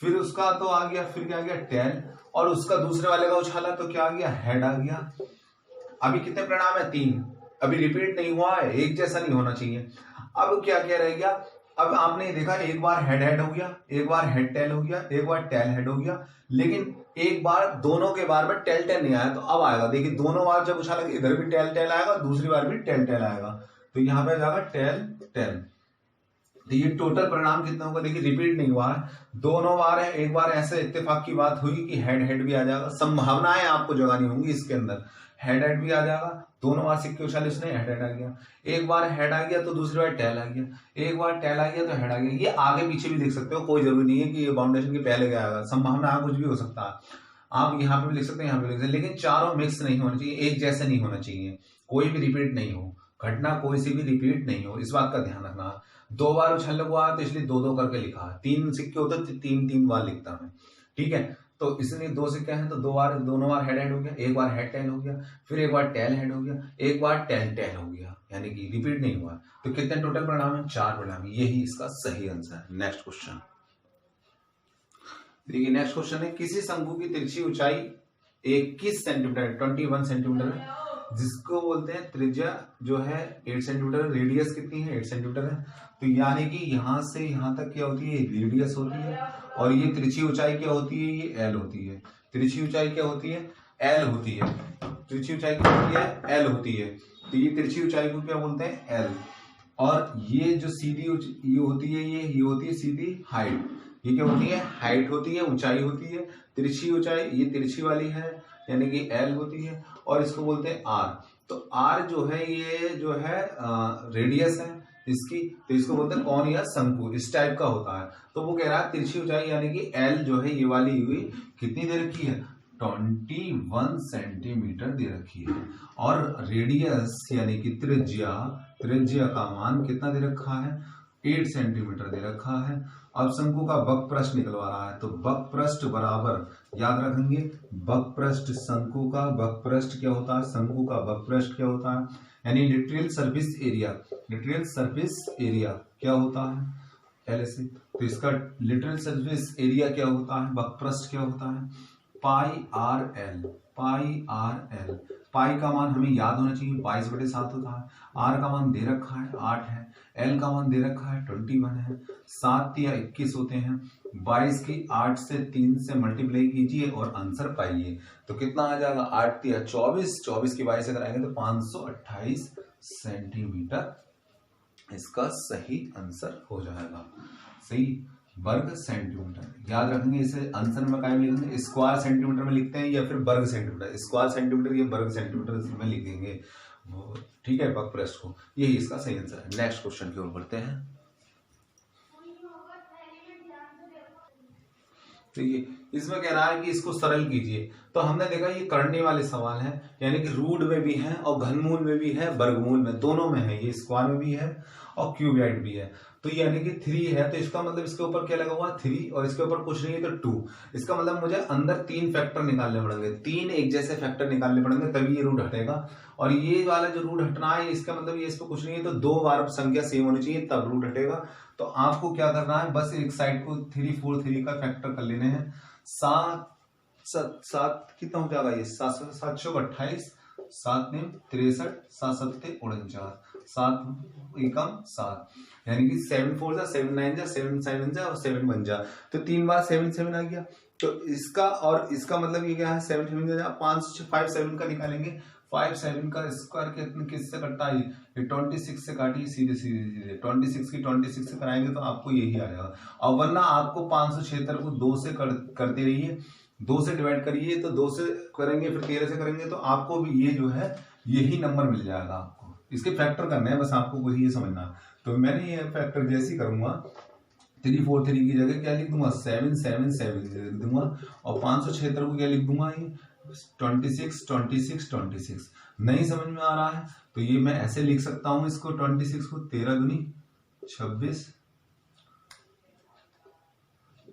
फिर उसका तो आ गया, फिर क्या आ गया, टेल, और उसका दूसरे वाले का उछाला तो क्या आ गया, हेड आ गया। अभी कितने परिणाम है, 3। अभी रिपीट नहीं हुआ है, एक जैसा नहीं होना चाहिए। अब क्या क्या रह गया, अब आपने देखा एक बार हेड हेड हो गया, एक बार हेड टेल हो गया, एक बार टेल हेड हो गया, लेकिन एक बार दोनों के बार में टेल टेल नहीं आया। तो अब आएगा, देखिए दोनों बार जब उछाला इधर भी टेल टेल आएगा, दूसरी बार भी टेल टेल आएगा, तो यहाँ पे जाएगा टेल टेल। तो ये टोटल परिणाम कितना होगा, देखिए रिपीट नहीं हुआ है, दोनों बार है। एक बार ऐसे इत्तेफाक की बात हुई कि हेड हेड भी आ जाएगा, संभावनाएं आपको जगानी होंगी इसके अंदर, हेड हेड भी आ जाएगा। दोनों बार सिक्के उछाले उसने, हेड हेड आ गया। एक बार हेड आ गया तो दूसरी बार टेल आ गया, एक बार टेल आ गया तो हेड आ गया। ये आगे पीछे भी देख सकते हो, कोई जरूरी नहीं है कि ये बाउंडेशन के पहले क्या आएगा, संभावना कुछ भी हो सकता है। आप यहाँ पे भी लिख सकते हैं, यहाँ पे लिख सकते हैं, लेकिन चारों मिक्स नहीं होना चाहिए, एक जैसे नहीं होना चाहिए, कोई भी रिपीट नहीं हो, घटना कोई सी भी रिपीट नहीं हो, इस बात का ध्यान रखना। 2 बार उछलने को आया तो इसलिए 2-2 करके लिखा, 3 सिक्के होते तो 3-3 बार लिखता मैं, ठीक है। तो इसलिए 2 सिक्के हैं तो 2 बार, दोनों बार हेड हेड हो गया, एक बार हेड टेल हो गया, फिर एक बार टेल हेड हो गया, एक बार टेल टेल हो गया, यानी कि रिपीट नहीं हुआ। तो कितने टोटल परिणाम है, 4 परिणाम, यही इसका सही आंसर है। नेक्स्ट क्वेश्चन देखिए, नेक्स्ट क्वेश्चन है, किसी शंकु की तिरछी ऊंचाई 21 सेंटीमीटर 21 सेंटीमीटर है, जिसको बोलते हैं त्रिज्या जो है 8 सेंटीमीटर, रेडियस कितनी है, 8 सेंटीमीटर है। तो यानी कि यहां से यहां तक क्या होती है, रेडियस होती है, और ये तिरछी ऊंचाई क्या होती है, ये एल होती है। तिरछी ऊंचाई क्या होती है, एल होती है। तिरछी ऊंचाई क्या होती है, एल होती है। तो ये तिरछी ऊंचाई को क्या बोलते हैं, एल। और ये जो सीधी ये होती है, ये होती है सीधी हाइट। ये क्या होती है, हाइट होती है, ऊंचाई होती है। तिरछी ऊंचाई ये तिरछी वाली है, यानी कि एल होती है, और इसको बोलते हैं आर। तो आर जो है, ये जो है रेडियस है इसकी, तो इसको बोलते हैं कौन, या शंकु, इस टाइप का होता है। तो वो कह रहा है तिरछी ऊंचाई यानी कि एल जो है, ये वाली हुई कितनी दे रखी है, 21 सेंटीमीटर दे रखी है। और रेडियस यानी कि त्रिज्या का मान कितना दे रखा है, 8 सेंटीमीटर दे रखा है। अब शंकु का वक्रपृष्ठ निकलवा रहा है, तो वक्रपृष्ठ बराबर याद रखेंगे, वक्रपृष्ठ शंकु का वक्रपृष्ठ क्या होता है, शंकु का वक्रपृष्ठ क्या होता है, यानी literal surface area, literal surface area क्या होता है LSA। तो इसका लिटरल सरफेस एरिया क्या होता है, वक्रपृष्ठ क्या होता है, पाई आर एल, पाई आर एल। पाई का मान हमें याद होना चाहिए 22/7 होता है, आर का मान दे रखा है 8 है, एल का मान दे रखा है 21 है, 7 या 21 होते हैं, 22 की 8 से 3 से मल्टीप्लाई कीजिए और आंसर पाइए। तो कितना आ जाएगा, 8 या 24, 24 की 22 से कराएंगे तो 528 सेंटीमीटर इसका सही आंसर हो जाएगा। सही वर्ग सेंटीमीटर याद रखेंगे, इसे आंसर में क्या लिखेंगे, स्क्वायर सेंटीमीटर में लिखते हैं या फिर वर्ग सेंटीमीटर, स्क्वायर सेंटीमीटर या वर्ग सेंटीमीटर में लिखेंगे, ठीक है, वक्रपृष्ठ को। यही इसका सही आंसर है। नेक्स्ट क्वेश्चन की ओर बढ़ते हैं। ठीक है, इसमें कह रहा है कि इसको सरल कीजिए। तो हमने देखा ये करने वाले सवाल हैं, यानी कि रूट में भी है और घनमूल में भी है, वर्गमूल में, दोनों में है, ये स्क्वायर में भी है और क्यूबॉइड भी है। तो यानी कि 3 है, तो इसका मतलब इसके ऊपर क्या लगा हुआ, 3, और इसके ऊपर कुछ नहीं है तो 2। इसका मतलब मुझे अंदर 3 फैक्टर निकालने पड़ेंगे, 3 एक जैसे फैक्टर निकालने पड़ेंगे, तभी ये रूट हटेगा। और ये वाला जो रूट हटना है, इसका मतलब ये इसको कुछ नहीं है तो 2 बार संख्या सेम होनी चाहिए तब रूट हटेगा। तो आपको क्या करना है, बस एक साइड को 3 4 3 का फैक्टर कर लेने हैं। 7 कितना हो जाएगा, ये 728, 7 9 63, 7 7 49, 7 एकम 7, यानी कि 7 4 जा 7 9 जा 7 7 जा और 7 1 जा, तो 3 बार 7 7 आ गया। तो इसका और इसका मतलब ये क्या है, 7 7 जा 5 7 का निकालेंगे, 5 7 का स्क्वायर किससे कटता है, ये 26 से काटिए, सीधे सीधे सीधे 26 की 26 से कराएंगे तो आपको यही आएगा। और वरना आपको 576 को 2 से करते रहिए, 2 से डिवाइड करिए, तो 2 से करेंगे फिर 13 से करेंगे तो आपको भी ये जो है यही नंबर मिल जाएगा। आपको इसके फैक्टर करने हैं, बस आपको कुछ ये समझना। तो मैंने ये फैक्टर जैसे ही करूंगा, 3 4 3 की जगह क्या लिख दूंगा, 7 7 7 लिख दूंगा, और 576 को क्या लिख दूंगा, ये 26 26 26। नहीं समझ में आ रहा है तो ये मैं ऐसे लिख सकता हूं इसको, 26 को 13 दूनी 26,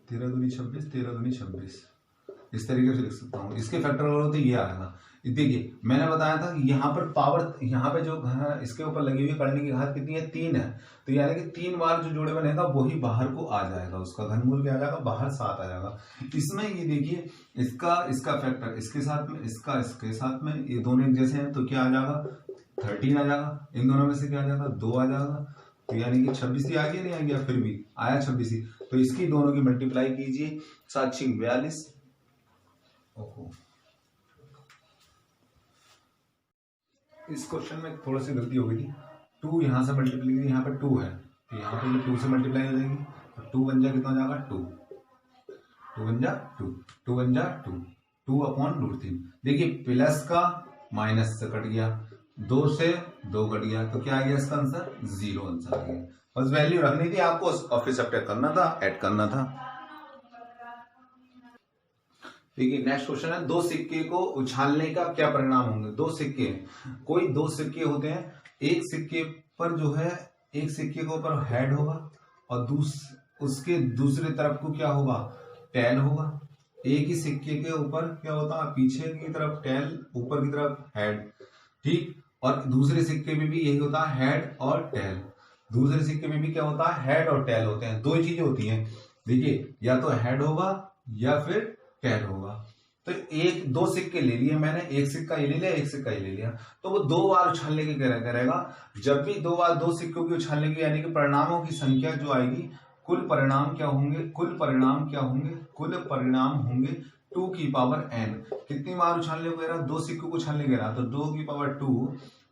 13 दूनी 26, 13 दूनी 26, इस तरीके से लिख सकता हूँ। इसके फैक्टर करो तो ये आएगा। देखिए मैंने बताया था कि यहाँ पर पावर, यहाँ पे जो घन इसके ऊपर लगी हुई करने की घात कितनी है, 3 है, तो यानी कि 3 बार जो जोड़े बनेगा वही बाहर को आ जाएगा, उसका घनमूल क्या आ जाएगा, बाहर 7 आ जाएगा। इसमें ये देखिए इसका फैक्टर इसके साथ में, इसका इसके साथ में, ये दोनों एक जैसे हैं तो क्या आ जाएगा, 13 आ जाएगा। इन दोनों में से क्या आ जाएगा, 2 आ जाएगा, तो यानी कि 26 ही आ गया, नहीं आ गया, फिर भी आया 26 ही। तो इसकी दोनों की मल्टीप्लाई कीजिए, 7 6 42। इस क्वेश्चन में थोड़ी सी गलती हो गई थी, 2 यहाँ से मल्टीप्लाई की, यहाँ पर 2 है तो यहाँ पे 2 से मल्टीप्लाई हो जाएगी, तो 2 बन जा कितना हो जाएगा, 2 बन जा 2, 2 बन जा 2, 2/√3। देखिए प्लस का माइनस से कट गया, 2 से 2 कट गया, तो क्या आ गया इसका आंसर, 0 आंसर आ गया। बस वैल्यू रखनी थी आपको और फिर सब्ट्रैक्ट करना था, ऐड करना था। ठीक है, नेक्स्ट क्वेश्चन है, 2 सिक्के को उछालने का क्या परिणाम होंगे। 2 सिक्के, कोई 2 सिक्के होते हैं, एक सिक्के पर जो है, एक सिक्के के ऊपर हेड होगा और उसके दूसरे तरफ को क्या होगा, टेल होगा। एक ही सिक्के के ऊपर क्या होता है, पीछे की तरफ टेल, ऊपर की तरफ हेड, ठीक। और दूसरे सिक्के में भी यही होता है, हेड और टेल। दूसरे सिक्के में भी क्या होता है, हेड और टेल होते हैं, 2 ही चीजें होती हैं। देखिए या तो हेड होगा या फिर टेल होगा। तो 2 सिक्के ले लिए मैंने, एक सिक्का ये ले लिया, एक सिक्का ये ले लिया, तो वो 2 बार उछालने की करेगा। जब भी 2 बार 2 सिक्कों की उछालने की, यानी कि परिणामों की संख्या जो आएगी, कुल परिणाम क्या होंगे, कुल परिणाम होंगे 2 की पावर n। कितनी बार उछालने को कह रहा, 2 सिक्कों को उछालने कह रहा, तो 2 की पावर 2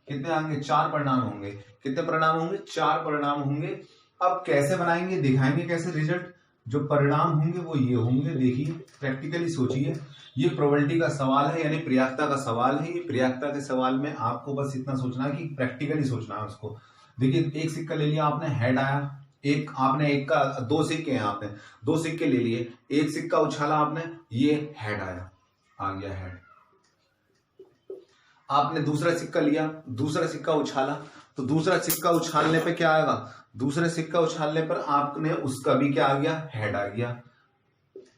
कितने आएंगे, 4 परिणाम होंगे। कितने परिणाम होंगे, 4 परिणाम होंगे। अब कैसे बनाएंगे, दिखाएंगे कैसे रिजल्ट। जो परिणाम होंगे वो ये होंगे, देखिए प्रैक्टिकली सोचिए, ये प्रोबेबिलिटी का सवाल है, यानी प्रयाक्ता का सवाल है। ये प्रयाक्ता के सवाल में आपको बस इतना सोचना है कि प्रैक्टिकली सोचना है उसको। देखिए एक सिक्का ले लिया आपने, हेड आया, एक आपने एक का 2 सिक्के हैं, आपने 2 सिक्के ले लिए, एक सिक्का उछाला आपने, ये हेड आया, आ गया हेड। आपने दूसरा सिक्का लिया, दूसरा सिक्का उछाला, तो दूसरा सिक्का उछालने पे क्या आएगा, दूसरे सिक्का उछालने पर आपने उसका भी क्या आ गया, हेड आ गया।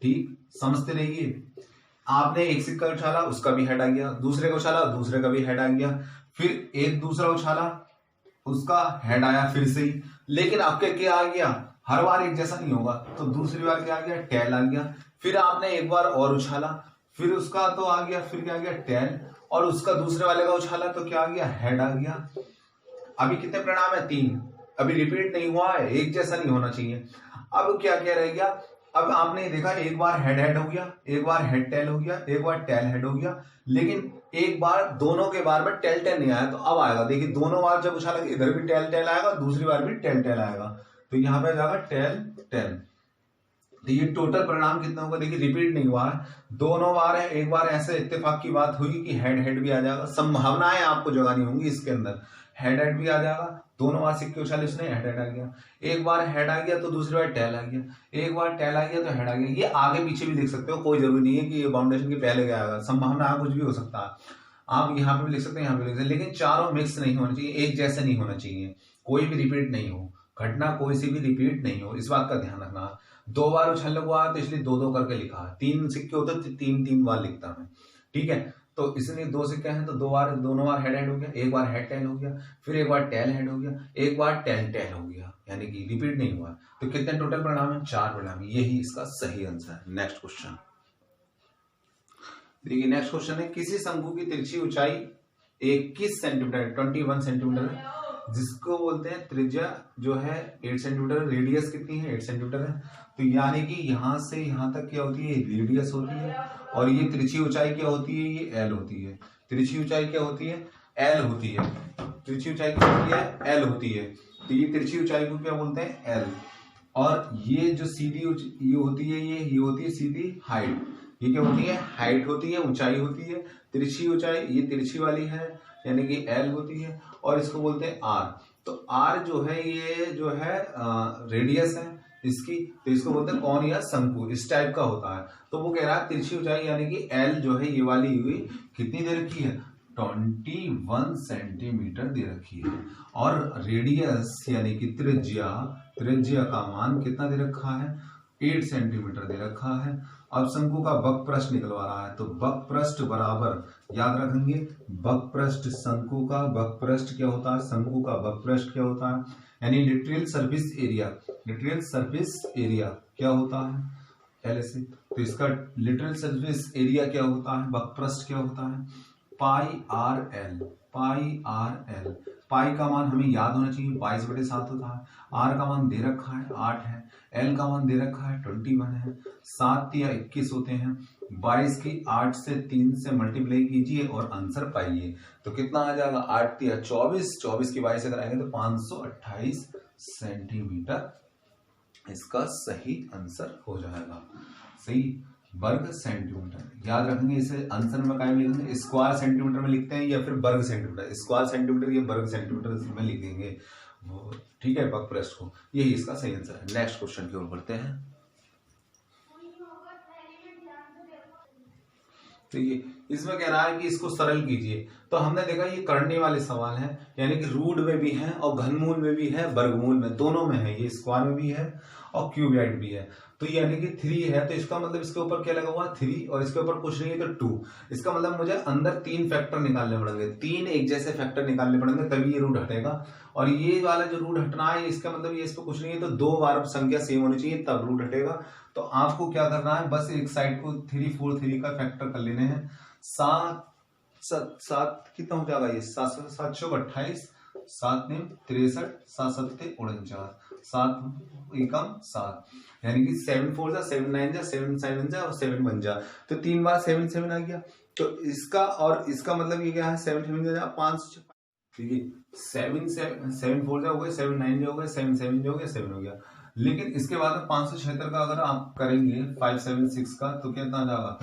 ठीक, समझते रहिए। आपने एक सिक्का उछाला, उसका भी हेड आ गया, दूसरे का उछाला, दूसरे का भी हेड आ गया, फिर एक दूसरा उछाला, उसका हेड आया फिर से ही। लेकिन आपके क्या आ गया, हर बार एक जैसा नहीं होगा, तो दूसरी बार क्या आ गया, टेल आ गया। फिर आपने एक बार और उछाला, फिर उसका तो आ गया, फिर क्या आ गया, टेल, और उसका दूसरे वाले का उछाला तो क्या आ गया, हेड आ गया। अभी कितने परिणाम है, 3। अभी रिपीट नहीं हुआ है, एक जैसा नहीं होना चाहिए। अब क्या क्या रह गया, अब आपने देखा एक बार हेड हेड हो गया, एक बार हेड टेल हो गया, एक बार टेल हेड हो गया, लेकिन एक बार दोनों के बार में टेल टेल नहीं आया। तो अब आएगा, देखिए दोनों बार जब उछाला इधर भी टेल टेल आएगा, दूसरी बार भी टेल टेल आएगा, तो यहां पे जाएगा टेल टेल। तो ये टोटल परिणाम कितना होगा, देखिए रिपीट नहीं हुआ है, दोनों बार है। एक बार ऐसे इत्तेफाक की बात हुई कि हेड हेड भी आ जाएगा, संभावनाएं आपको जगानी होंगी इसके अंदर, हेड हेड भी आ जाएगा, दोनों बार सिक्के उछाले उसने, हेड हेड आ गया। एक बार हेड आ गया तो दूसरी बार टेल आ गया, एक बार टेल आ गया तो हेड आ गया। ये आगे पीछे भी लिख सकते हो, कोई जरूरी नहीं है कि ये बाउंडेशन के पहले क्या आएगा, संभावना कुछ भी हो सकता है। आप यहाँ पे भी लिख सकते हैं, यहाँ पे लिख सकते हैं, लेकिन चारों मिक्स नहीं होना चाहिए, एक जैसे नहीं होना चाहिए, कोई भी रिपीट नहीं हो, घटना कोई सी भी रिपीट नहीं हो, इस बात का ध्यान रखना। 2 बार उछलने को आया तो इसलिए 2-2 करके लिखा है, 3 सिक्के होते तो 3-3 बार लिखता मैं, ठीक है। तो इसलिए 2 सिक्के हैं तो 2 बार, दोनों बार हेड हेड हो गया, एक बार हेड टेल हो गया, फिर एक बार टेल हेड हो गया, एक बार टेल टेल हो गया, यानी कि रिपीट नहीं हुआ। तो कितने टोटल परिणाम है, 4 परिणाम, यही इसका सही आंसर है। नेक्स्ट क्वेश्चन देखिए, नेक्स्ट क्वेश्चन है, किसी शंकु की तिरछी ऊंचाई 21 सेंटीमीटर 21 सेंटीमीटर है, जिसको बोलते हैं त्रिज्या जो है 8 सेंटीमीटर, रेडियस कितनी है, 8 सेंटीमीटर है। तो यानी कि यहां से यहां तक क्या होती है, रेडियस होती है, और ये तिरछी ऊंचाई क्या होती है, ये एल होती है। तिरछी ऊंचाई क्या होती है, एल होती है। तिरछी ऊंचाई क्या होती है, एल होती है। तो ये तिरछी ऊंचाई को क्या बोलते हैं, एल। और ये जो सीधी ये होती है, ये होती है सीधी हाइट। ये क्या होती है, हाइट होती है, ऊंचाई होती है। तिरछी ऊंचाई ये तिरछी वाली है, यानी कि एल होती है, और इसको बोलते हैं आर। तो आर जो है ये जो है रेडियस है इसकी, तो इसको बोलते हैं कौन, या शंकु, इस टाइप का होता है। तो वो कह रहा है तिरछी ऊंचाई यानी कि एल जो है ये वाली हुई, कितनी दे रखी है, 21 सेंटीमीटर दे रखी है। और रेडियस यानी कि त्रिज्या का मान कितना दे रखा है, 8 सेंटीमीटर दे रखा है। अब शंकु का वक्रपृष्ठ निकलवा रहा है, तो वक्रपृष्ठ बराबर याद रखेंगे, वक्रपृष्ठ शंकु का वक्रपृष्ठ क्या होता है, शंकु का वक्रपृष्ठ क्या होता है, यानी literal surface area. Literal surface area क्या होता है, एलएसए। तो इसका लिटरल सरफेस एरिया क्या होता है, वक्रपृष्ठ क्या होता है, पाई आर एल। पाई आर एल, पाई का मान हमें याद होना चाहिए, 22/7 होता है। आर का मान दे रखा है 8 है, एल का मान दे रखा है 21 है। 7 या 21 होते हैं, 22 की 8 से 3 से मल्टीप्लाई कीजिए और आंसर पाइए। तो कितना आ जाएगा, 8 या 24, 24 की 22 से कराएंगे तो 528 सेंटीमीटर इसका सही आंसर हो जाएगा। सही, वर्ग सेंटीमीटर याद रखेंगे, इसे आंसर में क्या लिखेंगे, स्क्वायर सेंटीमीटर में लिखते हैं या फिर वर्ग सेंटीमीटर, स्क्वायर सेंटीमीटर या वर्ग सेंटीमीटर में लिखेंगे, ठीक है, वक्रपृष्ठ को। यही इसका सही आंसर है। नेक्स्ट क्वेश्चन की ओर बढ़ते हैं। ठीक है, इसमें कह रहा है कि इसको सरल कीजिए। तो हमने देखा ये करने वाले सवाल हैं, यानी कि रूट में भी है और घनमूल में भी है, वर्गमूल में, दोनों में है। ये स्क्वायर में भी है और क्यूबॉइड भी है। तो यानी कि 3 है, तो इसका मतलब इसके ऊपर क्या लगा हुआ, 3, और इसके ऊपर कुछ नहीं है तो 2। इसका मतलब मुझे अंदर 3 फैक्टर निकालने पड़ेंगे, 3 एक जैसे फैक्टर निकालने पड़ेंगे, तभी ये रूट हटेगा। और ये वाला जो रूट हटना है, इसका मतलब ये इस पर कुछ नहीं है, तो 2 बार संख्या सेम होनी चाहिए तब रूट हटेगा। तो आपको क्या करना है, बस एक साइड को 3 4 3 का फैक्टर कर लेने हैं। 7 कितना हो जाएगा, ये 728, 7 9 63, 7 7 49, 7 एकम 7, यानी कि 7 4 जा 7 9 जा 7 7 जा और 7 1 जा, तो 3 बार 7 7 आ गया। तो इसका और इसका मतलब ये क्या है, 7 7 जा 5, ठीक है, 7 4 जा हो गया, 7 9 जा हो गया, 7 7 जा हो गया, 7 हो गया। लेकिन इसके बाद 576 का अगर आप करेंगे 576 का, तो कितना आ जाएगा,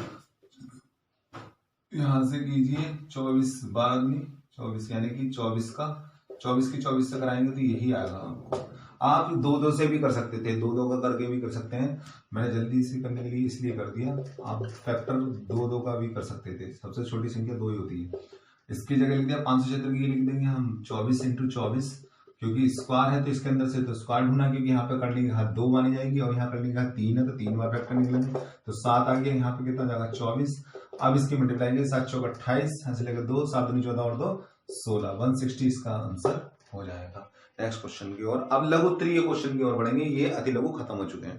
यहां से कीजिए 24 12 में 24, यानी कि 24 की 24 से कराएंगे तो यही आएगा आपको। आप 2-2 से भी कर सकते थे, 2-2 का करके भी कर सकते हैं, मैंने जल्दी से करने के लिए इसलिए कर दिया। आप फैक्टर 2-2 का भी कर सकते थे, सबसे छोटी संख्या 2 ही होती है। इसकी जगह लिख दिया 576 की लिख देंगे हम 24 × 24, क्योंकि स्क्वायर है तो इसके अंदर से तो स्क्वायर ढूंढना, क्योंकि यहाँ पे करने की घात 2 मानी जाएगी और यहाँ करने की घात 3 है तो 3 बार फैक्टर निकलेंगे, तो 7 आ गया। यहाँ पे कितना जाएगा 24। अब इसकी मल्टीप्लाई 7 चौक 28, यहाँ से लेकर 2, 7 दूनी 14 और 2 16, 160 इसका आंसर हो जाएगा। नेक्स्ट क्वेश्चन की ओर, अब लघु उत्तरीय क्वेश्चन की ओर बढ़ेंगे, ये अति लघु खत्म हो चुके हैं।